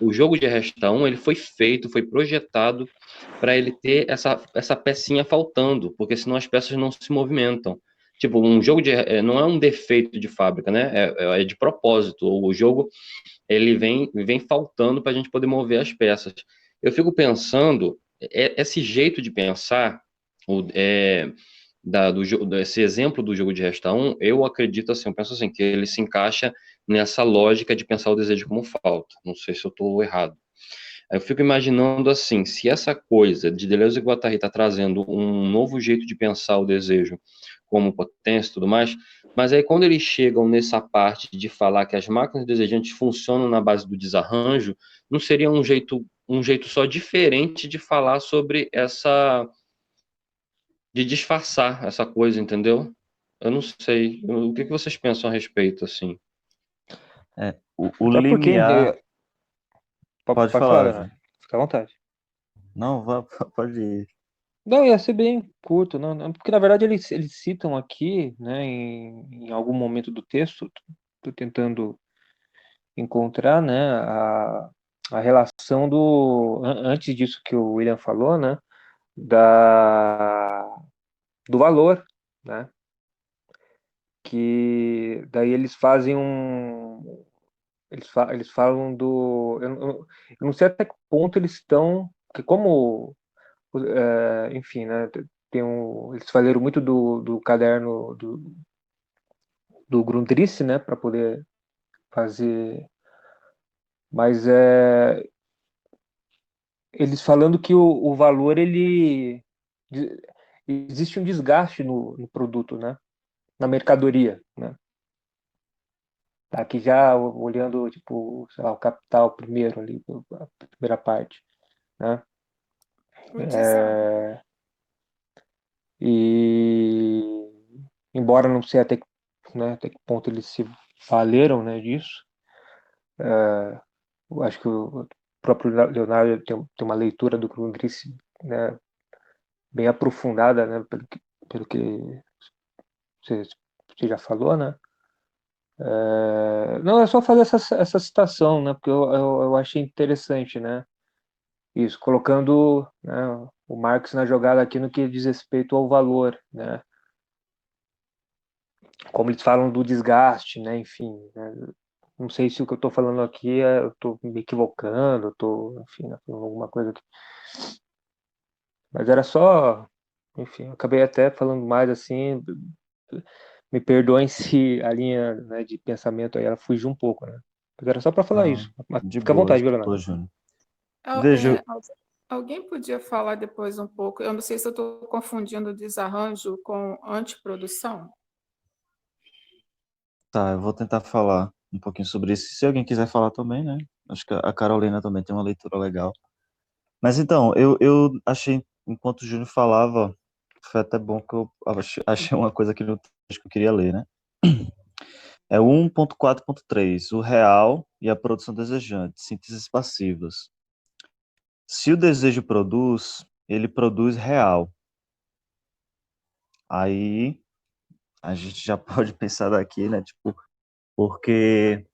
o jogo de Resta 1, ele foi feito, foi projetado para ele ter essa pecinha faltando, porque senão as peças não se movimentam. Tipo, um jogo não é um defeito de fábrica, né? É de propósito. O jogo ele vem faltando para a gente poder mover as peças. Eu fico pensando, esse jeito de pensar, esse exemplo do jogo de Resta 1, eu acredito assim, eu penso assim, que ele se encaixa nessa lógica de pensar o desejo como falta. Não sei se eu estou errado. Aí eu fico imaginando assim, se essa coisa de Deleuze e Guattari está trazendo um novo jeito de pensar o desejo como potência e tudo mais, mas aí quando eles chegam nessa parte de falar que as máquinas desejantes funcionam na base do desarranjo, não seria um jeito só diferente de falar sobre de disfarçar essa coisa, entendeu? Eu não sei. O que vocês pensam a respeito, assim? O Até porque limiar. Pode falar, João. Fica à vontade. Não, pode ir. Não, ia ser bem curto, não, porque na verdade eles citam aqui, né, em algum momento do texto, estou tentando encontrar, né, a relação antes disso que o William falou, né, do valor, né, que daí eles fazem um. Eles falam do. Eu não sei até que ponto eles estão. Porque como. Enfim, né? Eles falaram muito do caderno do Grundrisse, né? Para poder fazer. Mas eles falando que o valor, ele. Existe um desgaste no produto, né? Na mercadoria, né? Tá aqui já olhando, tipo, sei lá, o capital primeiro ali, a primeira parte, né? O design. E embora não sei até que ponto eles se valeram, né, disso, eu acho que o próprio Leonardo tem uma leitura do Grundrisse, né, bem aprofundada, né, pelo que você já falou, né? Não, é só fazer essa citação, né, porque eu achei interessante, né, isso, colocando, né, o Marx na jogada aqui no que diz respeito ao valor, né, como eles falam do desgaste, né, enfim, né, não sei se o que eu estou falando aqui eu estou me equivocando, enfim, né, falando alguma coisa aqui, mas era só, enfim, eu acabei até falando mais assim, me perdoem se a linha, né, de pensamento aí ela fugiu um pouco, né, mas era só para falar Não, isso, mas de fica à vontade, boas, viu, pô, Leonardo? Júnior. Al- Veja, é, al- Alguém podia falar depois um pouco? Eu não sei se eu estou confundindo desarranjo com antiprodução. tá, eu vou tentar falar um pouquinho sobre isso. Se alguém quiser falar também, né? Acho que a Carolina também tem uma leitura legal. Mas então, eu achei, enquanto o Júnior falava, foi até bom que eu achei uma coisa aqui no texto que eu queria ler, né? É o 1.4.3, o real e a produção desejante, sínteses passivas. Se o desejo produz, ele produz real. Aí a gente já pode pensar daqui, né? Tipo, porque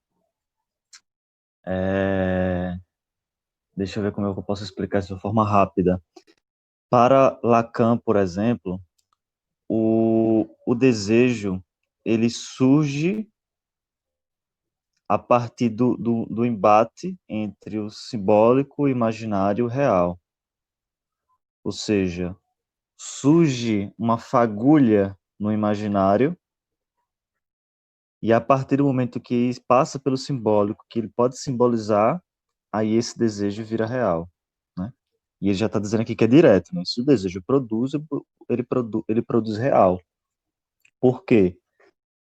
é, deixa eu ver como eu posso explicar isso de forma rápida. Para Lacan, por exemplo, o desejo ele surge a partir do embate entre o simbólico, o imaginário e o real. Ou seja, surge uma fagulha no imaginário e a partir do momento que passa pelo simbólico, que ele pode simbolizar, aí esse desejo vira real, né? E ele já está dizendo aqui que é direto, né? Se o desejo produz, ele produz real. Por quê?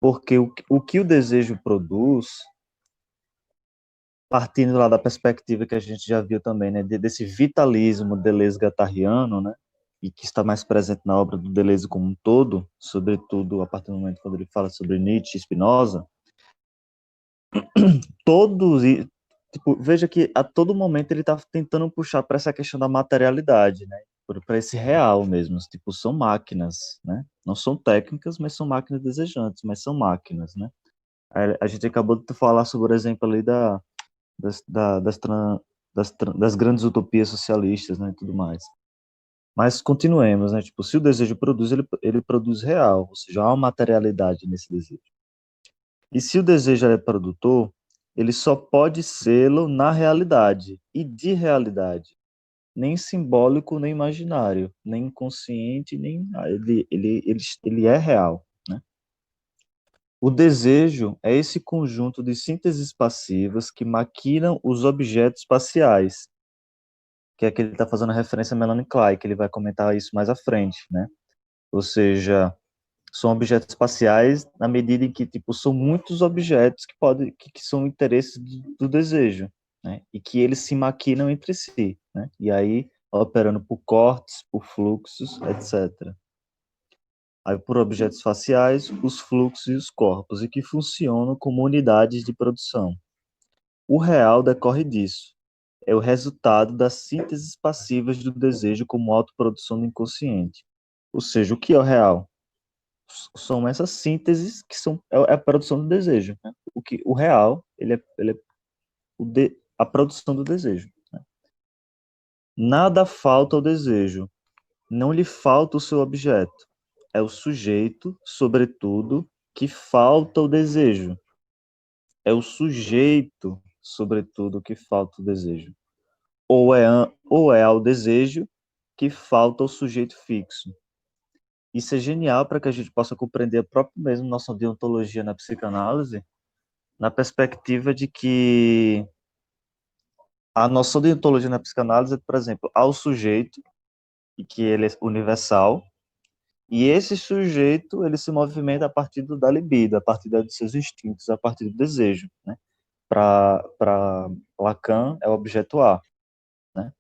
Porque o que o desejo produz, partindo lá da perspectiva que a gente já viu também, né, desse vitalismo Deleuze-Guattariano, né, e que está mais presente na obra do Deleuze como um todo, sobretudo a partir do momento quando ele fala sobre Nietzsche e Spinoza, todos, tipo, veja que a todo momento ele está tentando puxar para essa questão da materialidade, né, para esse real mesmo, tipo, são máquinas, né, não são técnicas, mas são máquinas desejantes, mas são máquinas, né. A gente acabou de falar sobre o exemplo ali das, da, das, tran- das grandes utopias socialistas, né, e tudo mais. Mas continuemos, né, tipo, se o desejo produz, ele produz real, ou seja, há uma materialidade nesse desejo. E se o desejo é produtor, ele só pode sê-lo na realidade, e de realidade, nem simbólico, nem imaginário, nem inconsciente, nem ele é real, né? O desejo é esse conjunto de sínteses passivas que maquinam os objetos espaciais, que é que ele está fazendo referência a Melanie Klein, que ele vai comentar isso mais à frente, né? Ou seja, são objetos espaciais na medida em que tipo são muitos objetos que são interesses do desejo, né? E que eles se maquinam entre si, né? E aí operando por cortes, por fluxos, etc. Aí por objetos faciais, os fluxos e os corpos, e que funcionam como unidades de produção. O real decorre disso. É o resultado das sínteses passivas do desejo como autoprodução do inconsciente. Ou seja, o que é o real? São essas sínteses que são a produção do desejo. Né? O real, ele é a produção do desejo. Né? Nada falta ao desejo. Não lhe falta o seu objeto. É o sujeito, sobretudo, que falta o desejo. É o sujeito, sobretudo, que falta o desejo. Ou é ao desejo que falta o sujeito fixo. Isso é genial para que a gente possa compreender a própria mesmo noção de ontologia na psicanálise, na perspectiva de que a noção de ontologia na psicanálise é, por exemplo, ao sujeito, e que ele é universal, e esse sujeito, ele se movimenta a partir da libido, a partir dos seus instintos, a partir do desejo, né? Para Lacan, é o objeto A, né?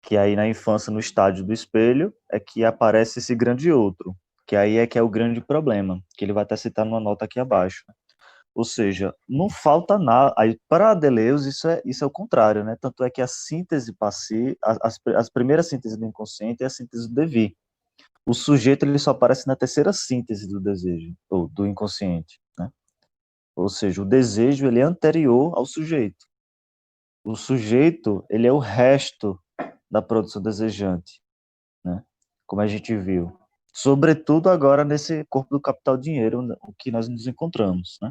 Que aí na infância, no estádio do espelho, é que aparece esse grande outro, que aí é que é o grande problema, que ele vai até citar numa nota aqui abaixo. Ou seja, não falta nada. Aí, para Deleuze, isso é o contrário, né? Tanto é que a síntese passiva, as primeiras sínteses do inconsciente é a síntese do devir. O sujeito ele só aparece na terceira síntese do desejo, ou do inconsciente, né? Ou seja, o desejo ele é anterior ao sujeito. O sujeito ele é o resto da produção desejante, né? Como a gente viu. Sobretudo agora nesse corpo do capital dinheiro, o que nós nos encontramos, né?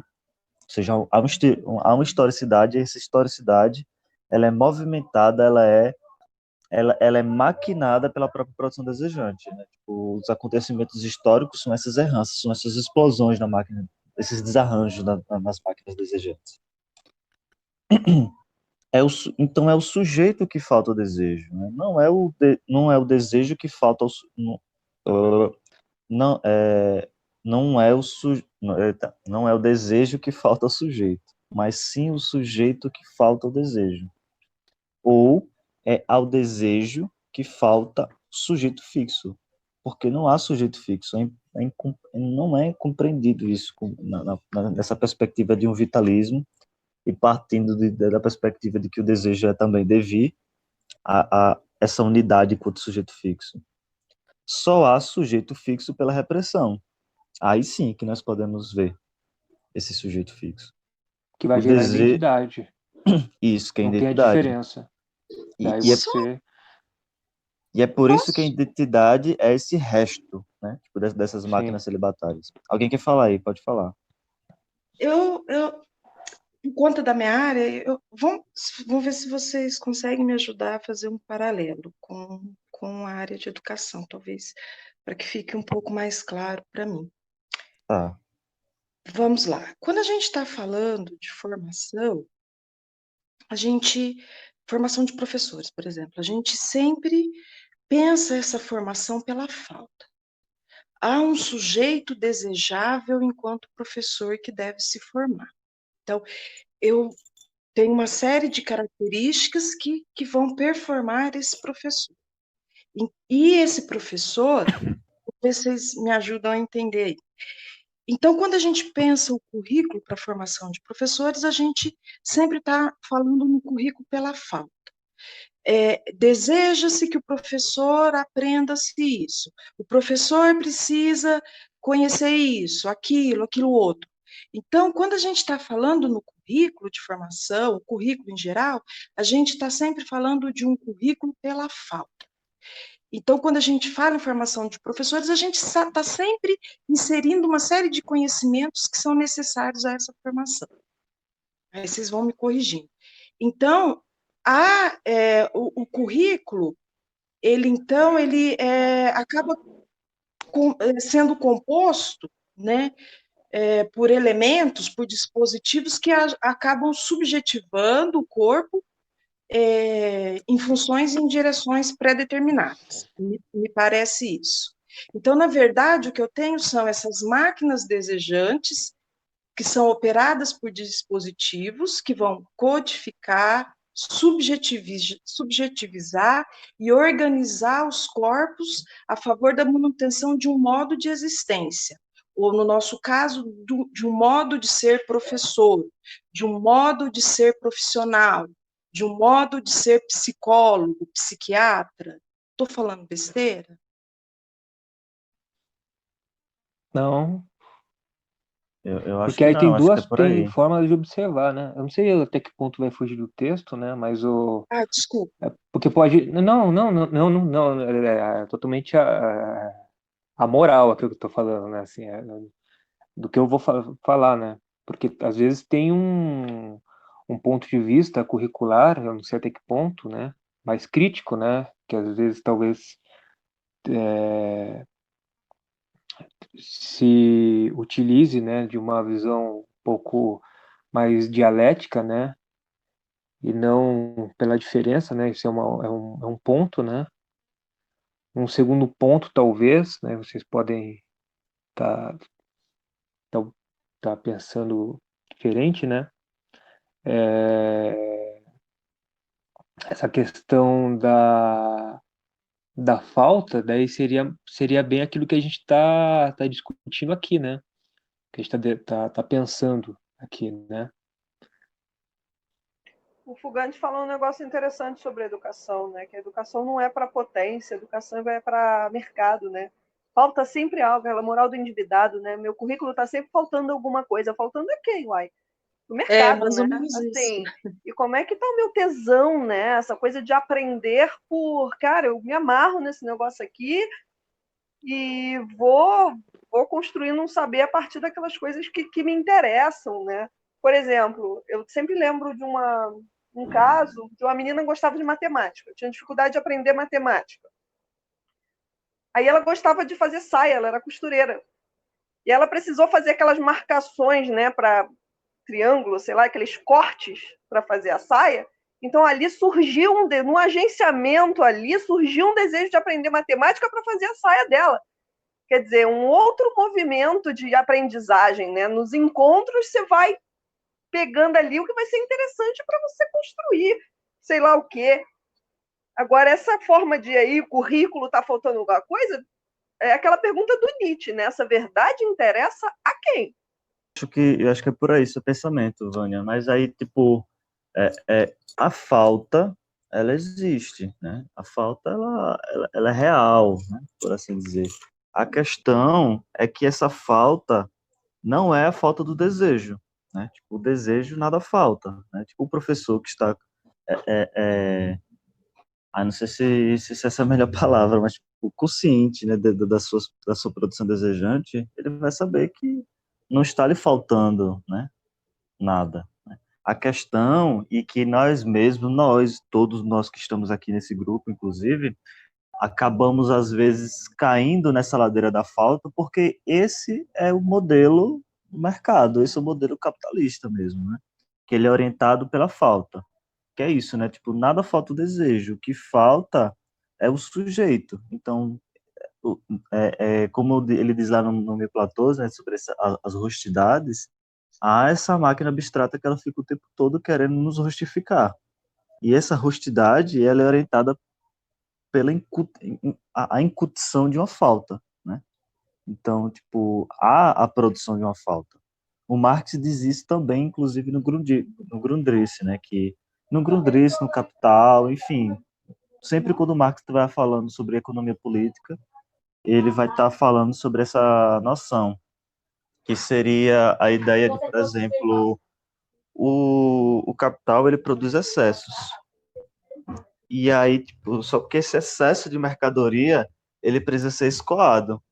Ou seja, há uma historicidade, e essa historicidade ela é movimentada, ela é maquinada pela própria produção desejante, né? Tipo, os acontecimentos históricos são essas errâncias, são essas explosões na máquina, esses desarranjos nas máquinas desejantes. Então é o sujeito que falta o desejo, né? Não é o desejo que falta não é não é o su, não, não é o desejo que falta ao sujeito, mas sim o sujeito que falta o desejo. Ou é ao desejo que falta sujeito fixo, porque não há sujeito fixo, não é compreendido isso nessa perspectiva de um vitalismo, e partindo da perspectiva de que o desejo é também devir a essa unidade enquanto sujeito fixo. Só há sujeito fixo pela repressão. Aí sim que nós podemos ver esse sujeito fixo. Que vai O gerar desejo, identidade. isso que é Não tem a identidade. diferença. E, Daí e é você. E é por isso que a identidade é esse resto, né? Tipo, dessas máquinas Sim. celibatárias. Alguém quer falar aí? Pode falar. Eu, por conta da minha área, vamos ver se vocês conseguem me ajudar a fazer um paralelo com a área de educação, talvez, para que fique um pouco mais claro para mim. Tá. Vamos lá. Quando a gente está falando de formação, formação de professores, por exemplo, a gente sempre pensa essa formação pela falta. Há um sujeito desejável enquanto professor que deve se formar. Então, eu tenho uma série de características que vão performar esse professor. E esse professor, vocês me ajudam a entender aí. Então, quando a gente pensa o currículo para a formação de professores, a gente sempre está falando no currículo pela falta. Deseja-se que o professor aprenda-se isso. O professor precisa conhecer isso, aquilo outro. Então, quando a gente está falando no currículo de formação, o currículo em geral, a gente está sempre falando de um currículo pela falta. Então, quando a gente fala em formação de professores, a gente está sempre inserindo uma série de conhecimentos que são necessários a essa formação. Aí vocês vão me corrigindo. Então, o currículo, ele acaba sendo composto, né, por elementos, por dispositivos que acabam subjetivando o corpo em funções e em direções pré-determinadas. Me parece isso. Então, na verdade, o que eu tenho são essas máquinas desejantes que são operadas por dispositivos que vão codificar, subjetivizar e organizar os corpos a favor da manutenção de um modo de existência, ou, no nosso caso, de um modo de ser professor, de um modo de ser profissional, de um modo de ser psicólogo, psiquiatra. Estou falando besteira? Não, eu acho Porque que aí tem não, acho que é duas por aí. formas de observar, né? Eu não sei até que ponto vai fugir do texto, né? Mas Desculpa. porque pode. Não, é totalmente a moral aquilo que eu estou falando, né? Assim, do que eu vou falar, né? Porque às vezes tem um ponto de vista curricular, eu não sei até que ponto, né? Mais crítico, né? Que às vezes talvez se utilize, né, de uma visão um pouco mais dialética, né? E não pela diferença, né? Isso é um ponto, né? Um segundo ponto, talvez, né? Vocês podem estar tá, tá pensando diferente, né? É, essa questão da falta, daí seria bem aquilo que a gente tá discutindo aqui, né? Que a gente tá pensando aqui, né? O Fugante falou um negócio interessante sobre a educação, né? Que a educação não é para potência, a educação é para mercado, né? Falta sempre algo, aquela moral do endividado, né? Meu currículo está sempre faltando alguma coisa. Faltando é quem, uai? O mercado, Mais né? ou menos isso. Assim, e como é que tá o meu tesão, né? Essa coisa de aprender por, cara, eu me amarro nesse negócio aqui e vou construindo um saber a partir daquelas coisas que me interessam, né? Por exemplo, eu sempre lembro de um caso de uma menina que gostava de matemática, tinha dificuldade de aprender matemática. Aí ela gostava de fazer saia, ela era costureira. E ela precisou fazer aquelas marcações, né, para triângulo, sei lá, aqueles cortes para fazer a saia. Então ali surgiu no agenciamento ali surgiu um desejo de aprender matemática para fazer a saia dela. Quer dizer, um outro movimento de aprendizagem, né? Nos encontros você vai pegando ali o que vai ser interessante para você construir, sei lá o quê. Agora, essa forma de aí, o currículo está faltando alguma coisa, é aquela pergunta do Nietzsche, né? Essa verdade interessa a quem? Eu acho que é por aí seu pensamento, Vânia. Mas aí, tipo, a falta, ela existe, né? A falta, ela é real, né? Por assim dizer. A questão é que essa falta não é a falta do desejo, né? Tipo, o desejo nada falta, né? Tipo, o professor que está é, é, não sei se essa é a melhor palavra, mas tipo, consciente, né, da sua produção desejante, ele vai saber que não está lhe faltando, né, nada. Né? A questão, e que nós mesmos, todos nós que estamos aqui nesse grupo, inclusive, acabamos às vezes caindo nessa ladeira da falta, porque esse é o modelo do mercado, esse é o modelo capitalista mesmo, né, que ele é orientado pela falta. Que é isso, né? Tipo, nada falta o desejo. O que falta é o sujeito. Então, como ele diz lá no meu Platô, né, sobre as rustidades, há essa máquina abstrata que ela fica o tempo todo querendo nos rustificar. E essa rustidade, ela é orientada pela a incutição de uma falta, né? Então, tipo, há a produção de uma falta. O Marx diz isso também, inclusive no Grundrisse, né? Que no Grundrisse, no Capital, enfim, sempre quando o Marx vai falando sobre economia política, ele vai estar falando sobre essa noção, que seria a ideia de, por exemplo, o capital ele produz excessos. E aí, tipo, só que esse excesso de mercadoria, ele precisa ser escoado.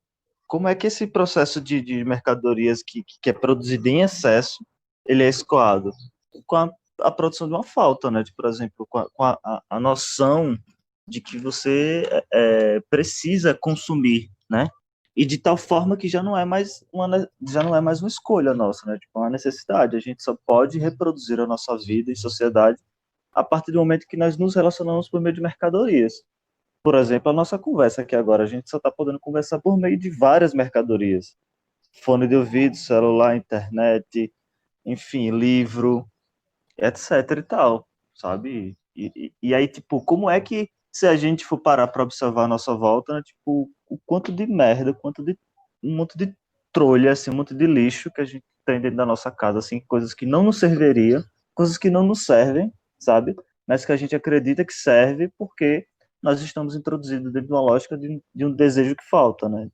Como é que esse processo de mercadorias que é produzido em excesso, ele é escoado? Com a produção de uma falta, né? De, por exemplo, com a noção de que você precisa consumir, né? E de tal forma que já não é mais uma escolha nossa, né? Tipo, é uma necessidade. A gente só pode reproduzir a nossa vida em sociedade a partir do momento que nós nos relacionamos por meio de mercadorias. Por exemplo, a nossa conversa aqui agora, a gente só está podendo conversar por meio de várias mercadorias. Fone de ouvido, celular, internet, enfim, livro, etc e tal, sabe? E aí, tipo, como é que, se a gente for parar para observar a nossa volta, né, tipo, o quanto de merda, um monte de trolha, assim, um monte de lixo que a gente tem dentro da nossa casa, assim, coisas que não nos serviriam, coisas que não nos servem, sabe? Mas que a gente acredita que serve porque nós estamos introduzidos dentro de uma lógica de um desejo que falta, né?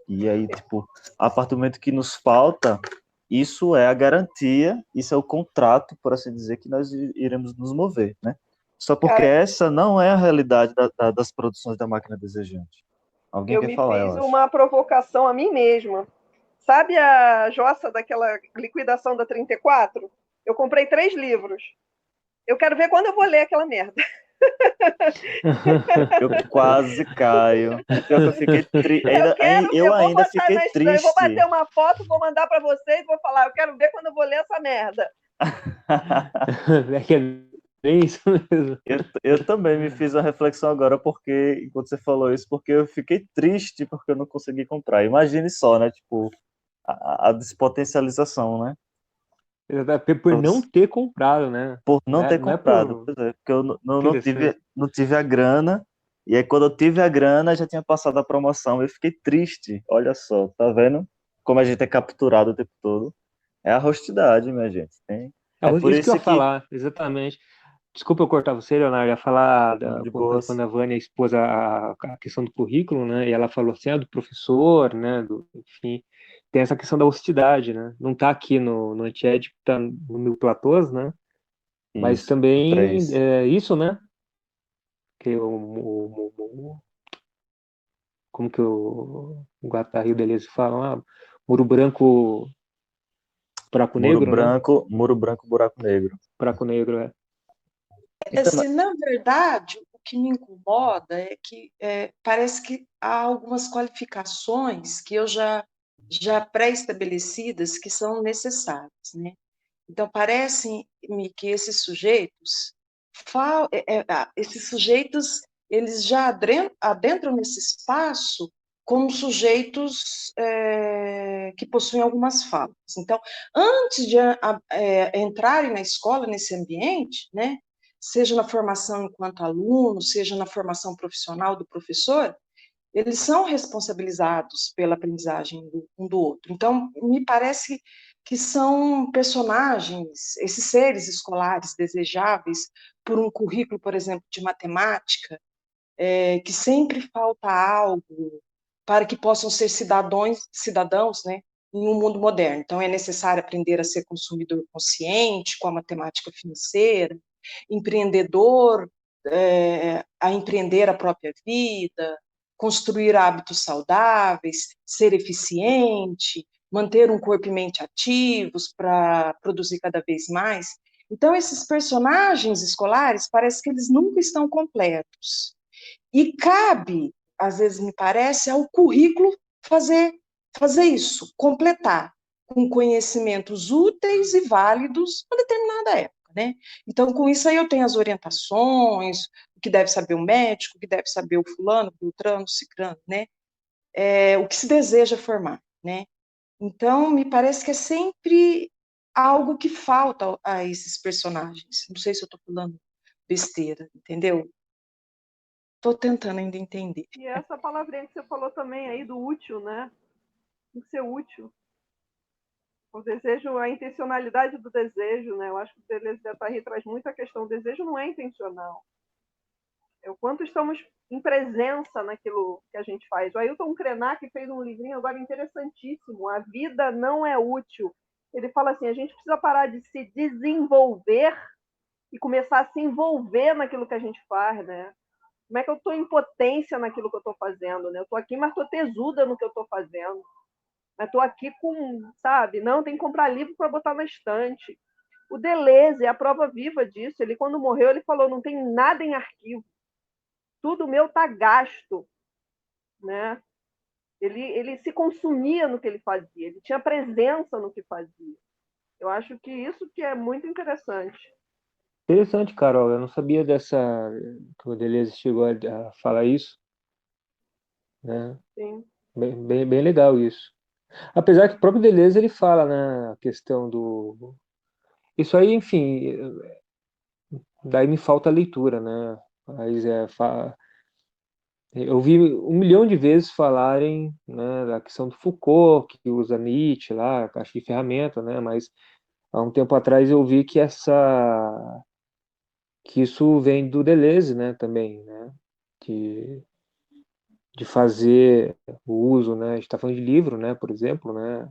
E aí, tipo, a partir do momento que nos falta, isso é a garantia, isso é o contrato, por assim dizer, que nós iremos nos mover, né? Só porque Cara, essa não é a realidade das produções da máquina desejante. Alguém eu quer me falar, fiz eu acho. uma provocação a mim mesma. Sabe a Jossa daquela liquidação da 34? Eu comprei 3 livros. Eu quero ver quando eu vou ler aquela merda. Eu quase caio. E pior que eu fiquei Eu vou ainda botar fiquei na estranha, eu vou triste. bater uma foto, vou mandar para vocês, vou falar, eu quero ver quando eu vou ler essa merda. É que é bem isso mesmo. Eu também me fiz uma reflexão agora, porque, enquanto você falou isso, porque eu fiquei triste porque eu não consegui comprar. Imagine só, né? Tipo, a despotencialização, né? Por não ter comprado, né? Por não ter Não é comprado. por. Pois é, porque eu Interessante. não tive a grana. E aí, quando eu tive a grana, já tinha passado a promoção. Eu fiquei triste. Olha só, tá vendo? Como a gente é capturado o tempo todo. É a honestidade, minha gente. É por Isso que eu isso ia que, falar, exatamente. Desculpa eu cortar você, Leonardo, ia falar de quando boas, a Vânia expôs a questão do currículo, né? E ela falou assim, do professor, né? Enfim, tem essa questão da honestidade, né? Não está aqui no antiético, está no Mil Platôs, né? Mas isso, o também 3. é isso, né? Que como que o Guattari e o Deleuze falam, muro branco, buraco negro, né? Muro branco, buraco negro. Buraco negro, é. Então, Assim, na verdade, o que me incomoda é que parece que há algumas qualificações que eu já pré-estabelecidas que são necessárias, né? Então, parece-me que esses sujeitos, eles já adentram nesse espaço como sujeitos que possuem algumas falas. Então, antes de entrarem na escola, nesse ambiente, né, seja na formação enquanto aluno, seja na formação profissional do professor, eles são responsabilizados pela aprendizagem um do outro. Então, me parece que são personagens, esses seres escolares desejáveis por um currículo, por exemplo, de matemática, que sempre falta algo para que possam ser cidadãos, né, em um mundo moderno. Então, é necessário aprender a ser consumidor consciente, com a matemática financeira, empreendedor, a empreender a própria vida, construir hábitos saudáveis, ser eficiente, manter um corpo e mente ativos para produzir cada vez mais. Então, esses personagens escolares, parece que eles nunca estão completos. E cabe, às vezes me parece, ao currículo fazer isso, completar com conhecimentos úteis e válidos para determinada época, né? Então, com isso aí eu tenho as orientações, o que deve saber o médico, o que deve saber o fulano, o beltrano, o cicrano, né? O que se deseja formar, né? Então, me parece que é sempre algo que falta a esses personagens. Não sei se eu estou falando besteira, entendeu? Estou tentando ainda entender. E essa palavrinha que você falou também aí do útil, né? Tem que ser útil. O desejo, a intencionalidade do desejo, né? Eu acho que o Deleuze de Guattari traz muito a questão. O desejo não é intencional. É o quanto estamos em presença naquilo que a gente faz. O Ailton Krenak fez um livrinho agora interessantíssimo. A vida não é útil. Ele fala assim: a gente precisa parar de se desenvolver e começar a se envolver naquilo que a gente faz, né? Como é que eu estou em potência naquilo que eu estou fazendo, né? Eu estou aqui, mas estou tesuda no que eu estou fazendo. Mas estou aqui com, sabe? Não, tem que comprar livro para botar na estante. O Deleuze é a prova viva disso. Ele, quando morreu, ele falou: não tem nada em arquivo. Tudo meu está gasto, né? Ele se consumia no que ele fazia. Ele tinha presença no que fazia. Eu acho que isso que é muito interessante. Interessante, Carol. Eu não sabia dessa que o Deleuze chegou a falar isso, né? Sim. Bem legal isso. Apesar que o próprio Deleuze ele fala, né, a questão do isso aí, enfim, daí me falta a leitura, né? Mas eu vi 1 milhão de vezes falarem, né, da questão do Foucault, que usa Nietzsche lá, caixa de ferramenta, né? Mas há um tempo atrás eu vi que isso vem do Deleuze, né, também, né? De, de fazer o uso, né? A gente está falando de livro, né, por exemplo, né?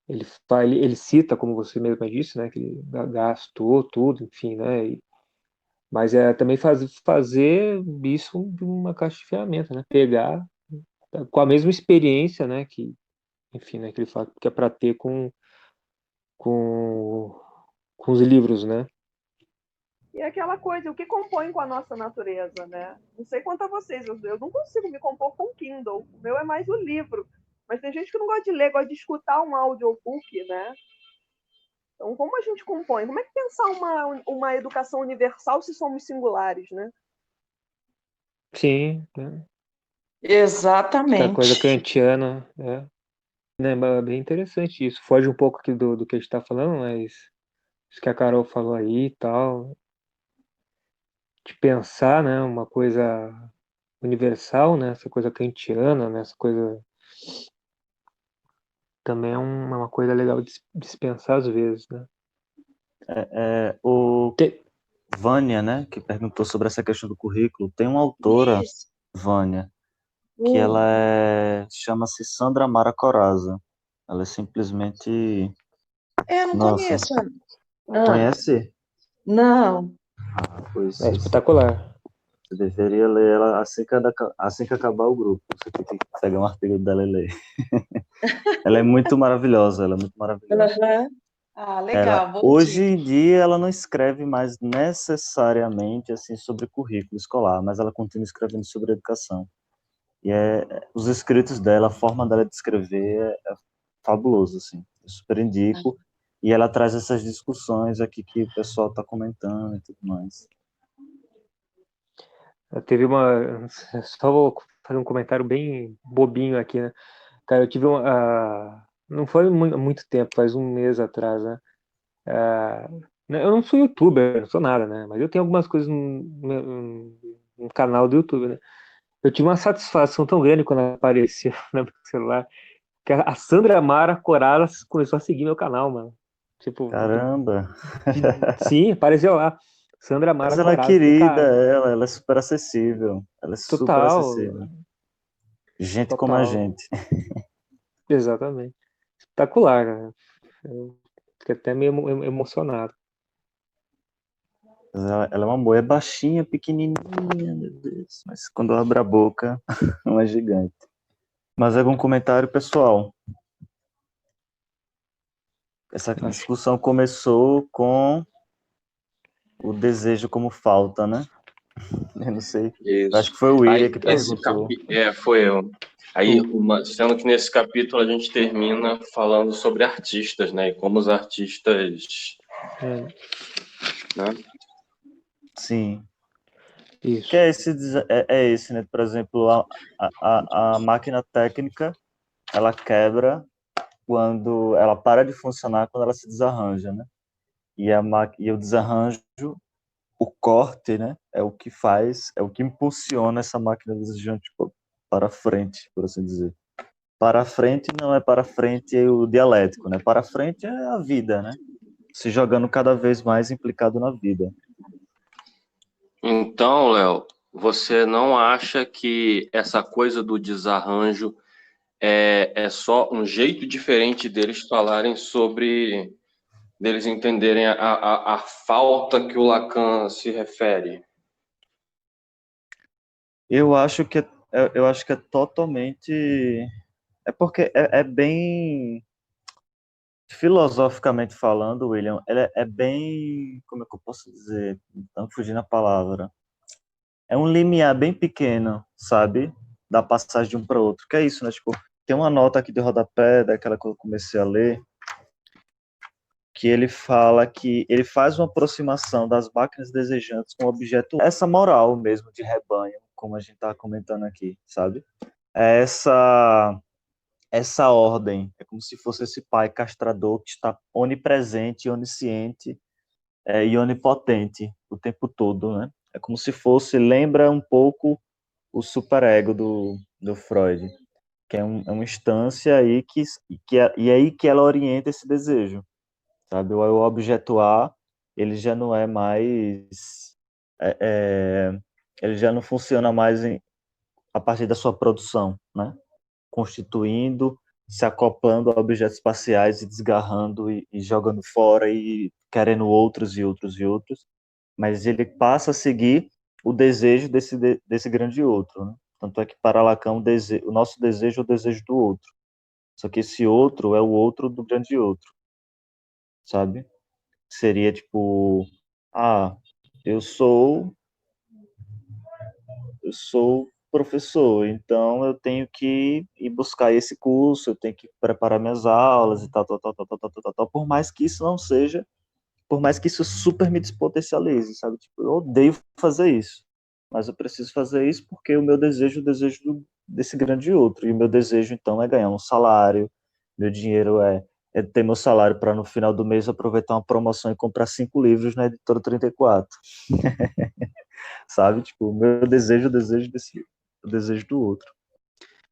Ele cita, como você mesma disse, né, que ele gastou tudo, enfim, né? Mas também fazer isso de uma caixa de ferramenta, né? Pegar com a mesma experiência, né, enfim, né, que ele fala que é para ter com, com os livros, né? E aquela coisa, o que compõe com a nossa natureza, né? Não sei quanto a vocês, eu não consigo me compor com o Kindle. O meu é mais o livro. Mas tem gente que não gosta de ler, gosta de escutar um audiobook, né? Então, como a gente compõe? Como é que pensar uma educação universal se somos singulares, né? Sim, né? Aquela coisa Exatamente. kantiana, né? É bem interessante isso. Foge um pouco aqui do que a gente está falando, mas isso que a Carol falou aí e tal, de pensar, né, uma coisa universal, né, essa coisa kantiana, né, essa coisa também é uma coisa legal de se pensar às vezes, né? O Te- Vânia, né, que perguntou sobre essa questão do currículo, tem uma autora, Isso. Vânia, que ela chama-se Sandra Mara Corazza. Ela é simplesmente, Não nossa, conheço, Ana. Ah, conhece? não. Pois É espetacular. você deveria ler ela assim que acabar o grupo. Você tem que pegar um artigo dela e ler. Ela é muito maravilhosa, ela é muito maravilhosa. Aham. Ah, legal, bom Hoje dia. em dia ela não escreve mais necessariamente assim sobre currículo escolar, mas ela continua escrevendo sobre educação. E os escritos dela, a forma dela de escrever é fabuloso, assim. Eu super indico. E ela traz essas discussões aqui que o pessoal está comentando e tudo mais. Teve uma. Só vou fazer um comentário bem bobinho aqui, né? Cara, eu tive uma. Não foi muito tempo, faz um mês atrás, né? Eu não sou youtuber, não sou nada, né? Mas eu tenho algumas coisas no canal do YouTube, né? Eu tive uma satisfação tão grande quando apareceu no meu celular que a Sandra Mara Coralas começou a seguir meu canal, mano. Tipo, Caramba! sim, apareceu lá. Sandra Mas Mara ela é Coralas. Falei, querida, cara, ela é super acessível. Ela é super acessível. total, Gente como a total, gente. exatamente. Espetacular, né? Eu fiquei até meio emocionado. Mas ela é uma boa, é baixinha, pequenininha, meu Deus. Mas quando abre a boca, ela é gigante. Mas algum comentário, pessoal? Essa Acho. discussão começou com o desejo como falta, né? Eu não sei. Eu acho Isso. que foi o William Aí, que perguntou. foi eu. Aí, Tu- sendo que nesse capítulo a gente termina falando sobre artistas, né? E como os artistas, é, né? Sim. Que isso. é esse, né? Por exemplo, a máquina técnica, ela quebra quando ela para de funcionar, quando ela se desarranja, né? E o desarranjo, o corte, né? É o que faz, é o que impulsiona essa máquina desejante para frente, por assim dizer. Para frente não é para frente o dialético, né? Para frente é a vida, né? Se jogando cada vez mais implicado na vida. Então, Léo, você não acha que essa coisa do desarranjo é só um jeito diferente deles falarem sobre, deles entenderem a falta que o Lacan se refere? Eu acho que é totalmente, é porque é bem filosoficamente falando, William, ela é bem, como é que eu posso dizer? Não fugindo a palavra. É um limiar bem pequeno, sabe? Da passagem de um para outro. Que é isso, né? Tipo, tem uma nota aqui de rodapé, daquela que eu comecei a ler, que ele fala que ele faz uma aproximação das máquinas desejantes com o objeto, essa moral mesmo de rebanho, como a gente está comentando aqui, sabe? É essa ordem, é como se fosse esse pai castrador que está onipresente, onisciente e onipotente o tempo todo, né? É como se fosse, lembra um pouco o superego do Freud, que é uma instância aí e é aí que ela orienta esse desejo, sabe? O objeto A, ele já não é mais, é, é, ele já não funciona mais a partir da sua produção, né? Constituindo, se acoplando a objetos espaciais e desgarrando e jogando fora e querendo outros e outros e outros, mas ele passa a seguir o desejo desse grande outro, né? Tanto é que para Lacan o nosso desejo é o desejo do outro. Só que esse outro é o outro do grande outro, sabe? Seria tipo, ah, eu sou eu sou professor, então eu tenho que ir buscar esse curso, eu tenho que preparar minhas aulas e tal, tal, tal, tal, tal, tal, tal, tal, por mais que isso não seja, por mais que isso super me despotencialize, sabe? Tipo, eu odeio fazer isso, mas eu preciso fazer isso porque o desejo desse grande outro, e o meu desejo, então, é ganhar um salário, meu dinheiro é ter meu salário para no final do mês aproveitar uma promoção e comprar 5 livros na editora 34, sabe? Tipo, o meu desejo, o desejo do outro.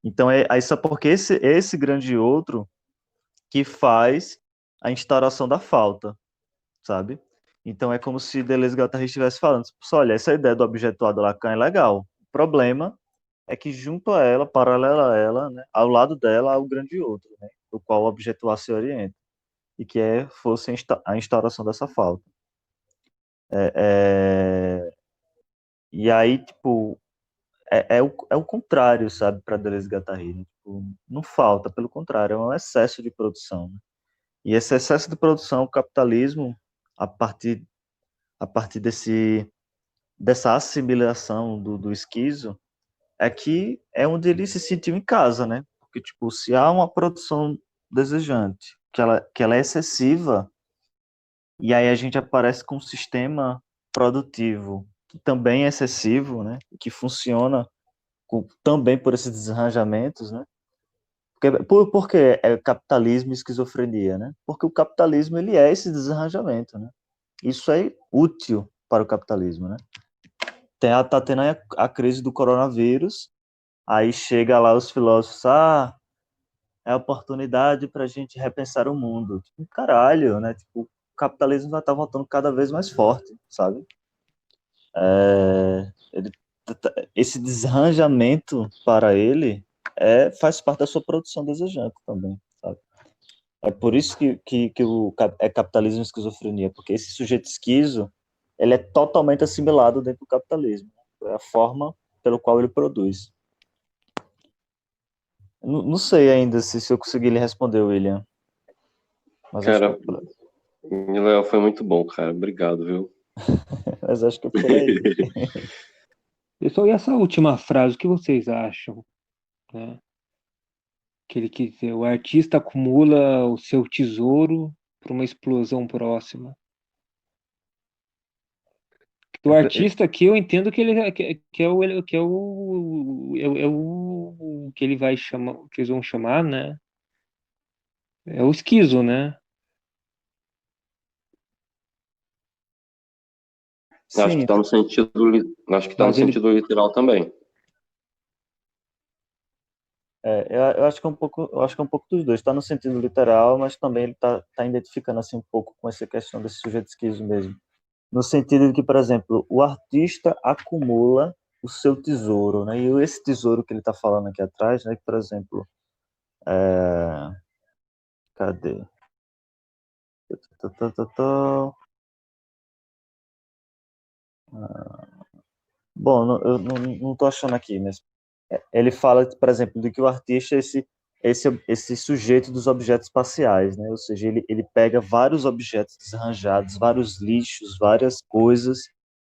Então, aí só porque esse grande outro que faz a instauração da falta, sabe? Então é como se Deleuze e Guattari estivesse falando, tipo, olha, essa ideia do objetuar do Lacan é legal. O problema é que junto a ela, paralela a ela, né, ao lado dela, há o grande outro, né, do qual o objetuar se orienta, e que fosse a instauração dessa falta. E aí, tipo, é o contrário, sabe, para Deleuze e Guattari, né? Tipo, não falta, pelo contrário, é um excesso de produção, né? E esse excesso de produção, o capitalismo, a partir, a partir dessa assimilação do esquizo, é que é onde ele se sentiu em casa, né? Porque, tipo, se há uma produção desejante, que ela é excessiva, e aí a gente aparece com um sistema produtivo que também é excessivo, né? Que funciona também por esses desarranjamentos, né? Por que é capitalismo e esquizofrenia, né? Porque o capitalismo, ele é esse desarranjamento, né? Isso é útil para o capitalismo, né? Tá tendo a crise do coronavírus, aí chega lá os filósofos, é a oportunidade para a gente repensar o mundo. Tipo, caralho, né? Tipo, o capitalismo vai estar voltando cada vez mais forte, sabe? Esse desarranjamento para ele faz parte da sua produção desejante também, sabe? É por isso que é capitalismo e esquizofrenia, porque esse sujeito esquizo, ele é totalmente assimilado dentro do capitalismo. É a forma pelo qual ele produz. Não sei ainda se eu consegui lhe responder, William. Mas acho que Cara, Léo, foi muito bom, cara. Obrigado, viu? mas acho que é por aí. Pessoal, e essa última frase, o que vocês acham, né? Que ele quis dizer, o artista acumula o seu tesouro para uma explosão próxima. O artista aqui eu entendo que ele que é o que ele vai chamar, que eles vão chamar, né? É o esquizo, né? Acho que Sim, tá no sentido, acho que tá no Mas ele sentido literal também. eu acho que é um pouco, eu acho que é um pouco dos dois. Está no sentido literal, mas também ele tá identificando assim um pouco com essa questão desse sujeito esquizo mesmo. No sentido de que, por exemplo, o artista acumula o seu tesouro, né? E esse tesouro que ele está falando aqui atrás, né? Que, por exemplo, cadê? Tá, tá, tá, tá. Bom, eu não estou achando aqui, mas ele fala, por exemplo, de que o artista é esse sujeito dos objetos espaciais, né? Ou seja, ele pega vários objetos desarranjados, vários lixos, várias coisas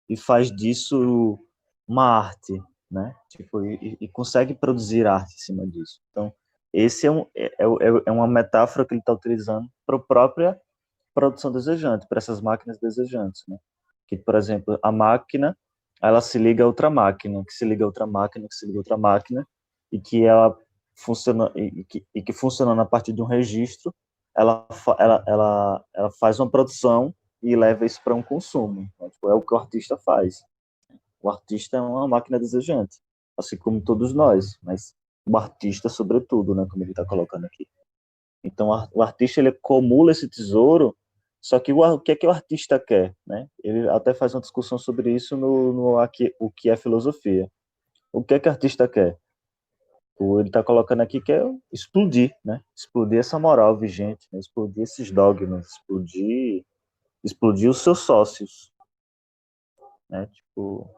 e faz disso uma arte, né? Tipo, e consegue produzir arte em cima disso. Então, esse é uma metáfora que ele está utilizando para a própria produção desejante, para essas máquinas desejantes, né? Que, por exemplo, a máquina, ela se liga a outra máquina, que se liga a outra máquina, que se liga a outra máquina, e que ela funciona, e que funcionando a partir de um registro, ela faz uma produção e leva isso para um consumo. Então, tipo, é o que o artista faz. O artista é uma máquina desejante, assim como todos nós, mas o artista, sobretudo, né, como ele está colocando aqui. Então, o artista ele acumula esse tesouro, só que o que é que o artista quer, né? Ele até faz uma discussão sobre isso no aqui, o que é filosofia. O que é que o artista quer? Ele está colocando aqui que é explodir, né? Explodir essa moral vigente, né? Explodir esses dogmas, explodir os seus sócios, né? Tipo,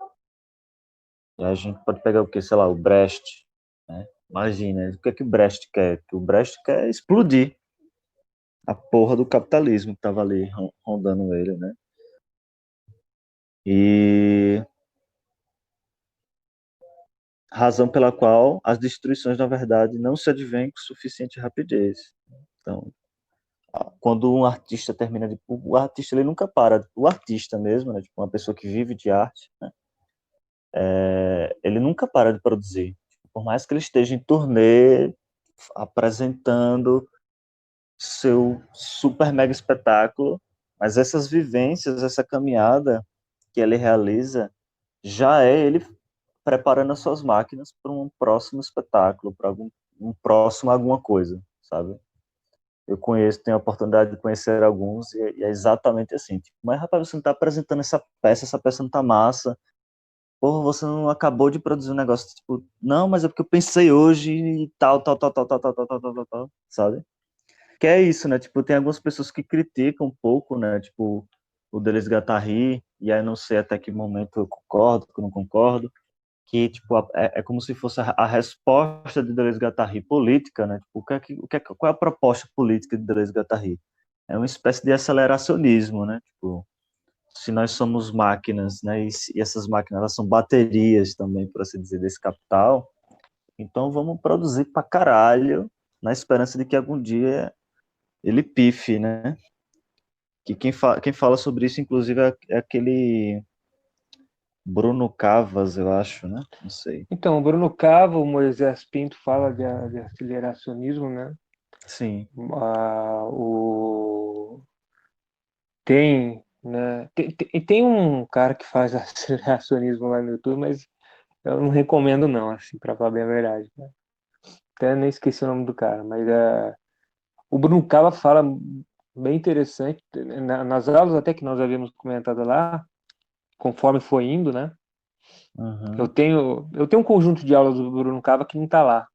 e a gente pode pegar o que, sei lá, o Brecht, né? Imagina, o que é que o Brecht quer? Que o Brecht quer explodir a porra do capitalismo que tava ali rondando ele, né? E razão pela qual as destruições, na verdade, não se advêm com suficiente rapidez. Então, quando um artista termina de... O artista, ele nunca para. O artista mesmo, né? Tipo, uma pessoa que vive de arte, né? Ele nunca para de produzir. Por mais que ele esteja em turnê, apresentando seu super mega espetáculo, mas essas vivências, essa caminhada que ele realiza, já é ele preparando as suas máquinas para um próximo espetáculo, para um próximo alguma coisa, sabe? Eu conheço, tenho a oportunidade de conhecer alguns e é exatamente assim. Tipo, mas rapaz, você não está apresentando essa peça não tá massa. Porra, você não acabou de produzir um negócio, tipo, não, mas é porque eu pensei hoje e tal, tal, tal, tal, tal, tal, tal, tal, tal, tal, tal, sabe? Que é isso, né? Tipo, tem algumas pessoas que criticam um pouco, né? Tipo, o Deleuze Guattari, e aí não sei até que momento eu concordo, que eu não concordo, que, tipo, é como se fosse a resposta de Deleuze Guattari política, né? Tipo, qual é a proposta política de Deleuze Guattari? É uma espécie de aceleracionismo, né? Tipo, se nós somos máquinas, né? E essas máquinas, elas são baterias também, por assim dizer, desse capital, então vamos produzir pra caralho, na esperança de que algum dia ele pife, né? Que quem fala sobre isso, inclusive, é aquele Bruno Cavas, eu acho, né? Não sei. Então, o Bruno Cava, o Moisés Pinto fala de aceleracionismo, né? Sim. O tem, né? Tem um cara que faz aceleracionismo lá no YouTube, mas eu não recomendo não, assim, para falar bem a verdade, né? Até nem esqueci o nome do cara, mas o Bruno Cava fala bem interessante nas aulas até que nós havíamos comentado lá, conforme foi indo, né? Uhum. Eu tenho um conjunto de aulas do Bruno Cava que não está lá.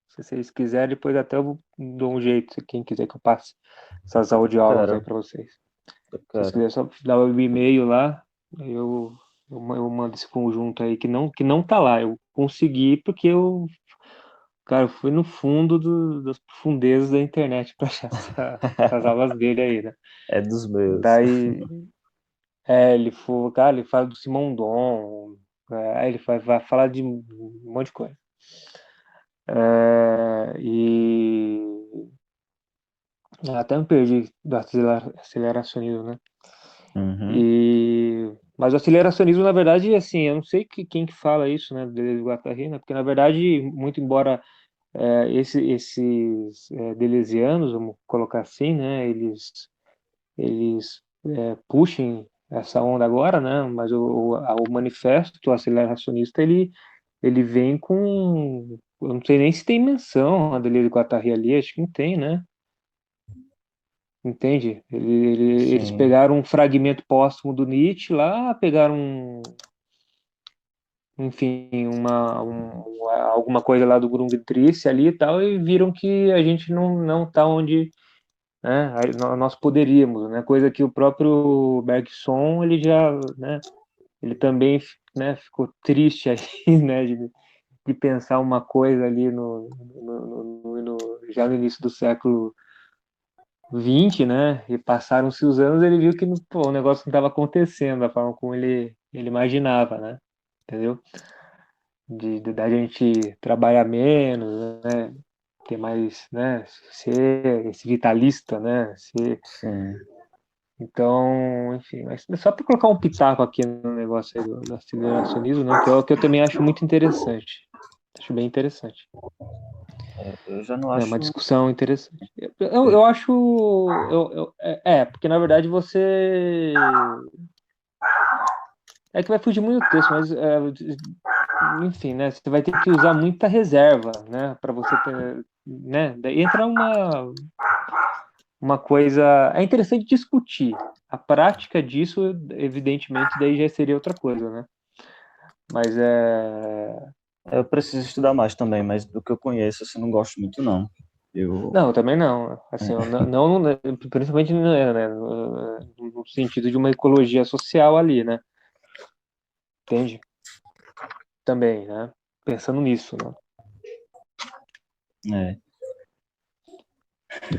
Se vocês quiserem, depois até eu dou um jeito, quem quiser que eu passe essas audioaulas aí Quero, para vocês. eu Se vocês quero. quiserem só dar o e-mail lá, eu mando esse conjunto aí que não tá lá. Eu consegui porque cara, eu fui no fundo das profundezas da internet para achar essas aulas dele aí, né? É dos meus. Daí, ele fala do Simondon, aí ele vai falar de um monte de coisa. E até me perdi do aceleracionismo, né? Uhum. Mas o aceleracionismo, na verdade, assim, eu não sei quem que fala isso, né, do Deleuze e Guattari, né? Porque, na verdade, muito embora esses deleuzianos, vamos colocar assim, né, eles puxem essa onda agora, né? Mas o manifesto aceleracionista, ele vem com... Eu não sei nem se tem menção a Deleuze e Guattari ali, acho que não tem, né? Entende? Eles Sim. pegaram um fragmento póstumo do Nietzsche lá, pegaram, enfim, alguma coisa lá do Grundrisse ali e tal, e viram que a gente não tá onde, né, nós poderíamos, né? Coisa que o próprio Bergson, ele já, né, ele também, né, ficou triste aí, né, de pensar uma coisa ali já no início do século 20, né? E passaram-se os anos, ele viu que pô, o negócio não estava acontecendo da forma como ele imaginava, né? Entendeu? Da gente trabalhar menos, né? Ter mais, né? Ser esse vitalista, né? Sim. Então, enfim, mas só para colocar um pitaco aqui no negócio aí do aceleracionismo, né? Que eu também acho muito interessante. Acho bem interessante. Eu já não É uma acho. discussão interessante. Eu acho. Porque na verdade você. É que vai fugir muito do texto, mas enfim, né? Você vai ter que usar muita reserva, né? Para você ter. Né? Daí entra uma coisa. É interessante discutir. A prática disso, evidentemente, daí já seria outra coisa, né? Mas Eu preciso estudar mais também, mas do que eu conheço, assim, não gosto muito, não. Eu. não, também não. Assim, eu principalmente né, no sentido de uma ecologia social ali, né? Entende? Também, né? Pensando nisso, né? É.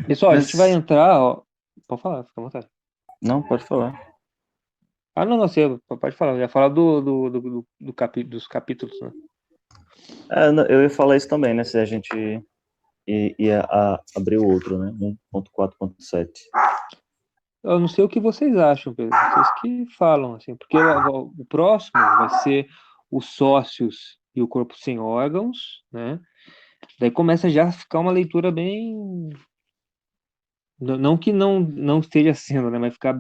Pessoal, a Mas- gente vai entrar, ó. Pode falar, fica à vontade. Não, pode falar. Ah, não, você pode falar. Eu ia falar dos capítulos, né? Eu ia falar isso também, né? Se a gente ia abrir o outro, né? 1.4.7. Eu não sei o que vocês acham, Pedro. Vocês que falam, assim, porque o próximo vai ser os sócios e o corpo sem órgãos, né? Daí começa já a ficar uma leitura bem. Não que não esteja sendo, né? Mas ficar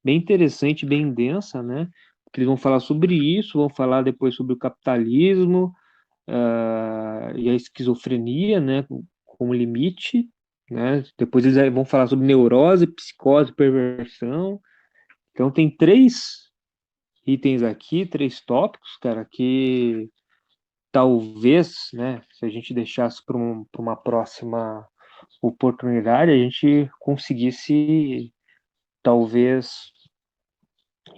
bem interessante, bem densa, né? Porque eles vão falar sobre isso, vão falar depois sobre o capitalismo, e a esquizofrenia, né? Como limite, né? Depois eles vão falar sobre neurose, psicose, perversão. Então tem 3 itens aqui, 3 tópicos, cara, que talvez, né, se a gente deixasse para uma próxima oportunidade, a gente conseguisse, talvez,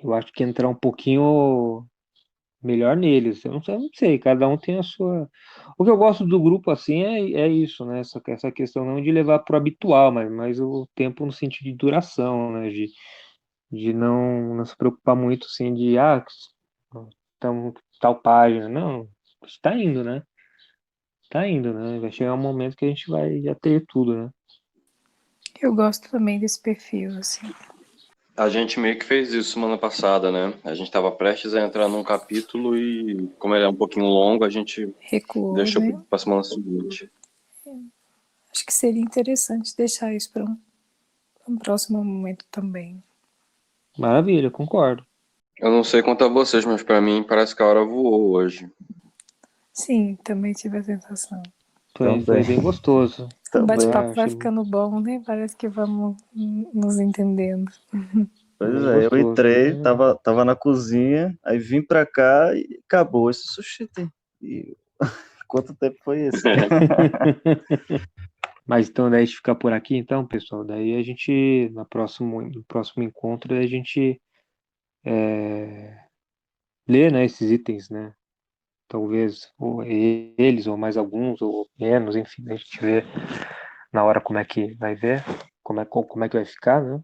eu acho que entrar um pouquinho melhor neles. Eu não sei, cada um tem a sua. O que eu gosto do grupo assim é isso, né? Essa questão não de levar para o habitual, mas o tempo no sentido de duração, né? De não se preocupar muito assim de estamos tal página. Não, está indo, né? Tá indo, né? Vai chegar um momento que a gente vai já ter tudo, né? Eu gosto também desse perfil, assim. A gente meio que fez isso semana passada, né? A gente estava prestes a entrar num capítulo e, como ele é um pouquinho longo, a gente Recuou, deixou né? para a semana seguinte. Acho que seria interessante deixar isso para um próximo momento também. Maravilha, concordo. Eu não sei quanto a vocês, mas para mim parece que a hora voou hoje. Sim, também tive a sensação. Foi bem gostoso. O bate-papo Também vai achei ficando bom, né? Parece que vamos nos entendendo. Pois bem é, eu gostoso, entrei, né? tava na cozinha, aí vim pra cá e acabou esse sushi. E quanto tempo foi esse? Mas então daí a gente fica por aqui, então, pessoal. Daí a gente, no próximo encontro, a gente lê, né, esses itens, né? Talvez ou eles, ou mais alguns, ou menos, enfim, a gente vê na hora como é que vai ver, como é que vai ficar, né?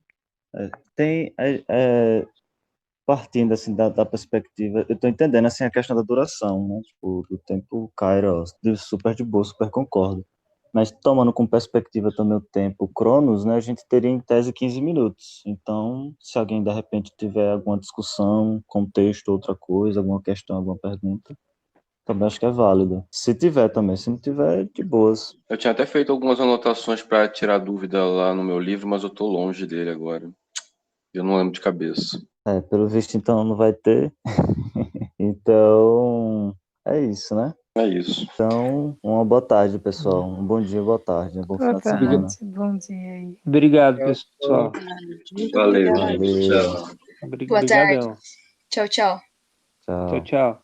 Tem, partindo assim da perspectiva, eu tô entendendo assim a questão da duração, né? Tipo, do tempo Kairos, super de boa, super concordo. Mas tomando com perspectiva também o tempo Cronos, né? A gente teria em tese 15 minutos. Então, se alguém de repente tiver alguma discussão, contexto, outra coisa, alguma questão, alguma pergunta, também acho que é válido. Se tiver também, se não tiver, de boas. Eu tinha até feito algumas anotações para tirar dúvida lá no meu livro, mas eu tô longe dele agora. Eu não lembro de cabeça. Pelo visto, então não vai ter. Então, é isso, né? É isso. Então, uma boa tarde, pessoal. Um bom dia, boa tarde. Um bom Boa final de semana. tarde, bom dia aí. Obrigado, pessoal. Muito Valeu, obrigada. gente. Tchau. Obrigadão. Tchau, tchau. Tchau. Tchau, tchau.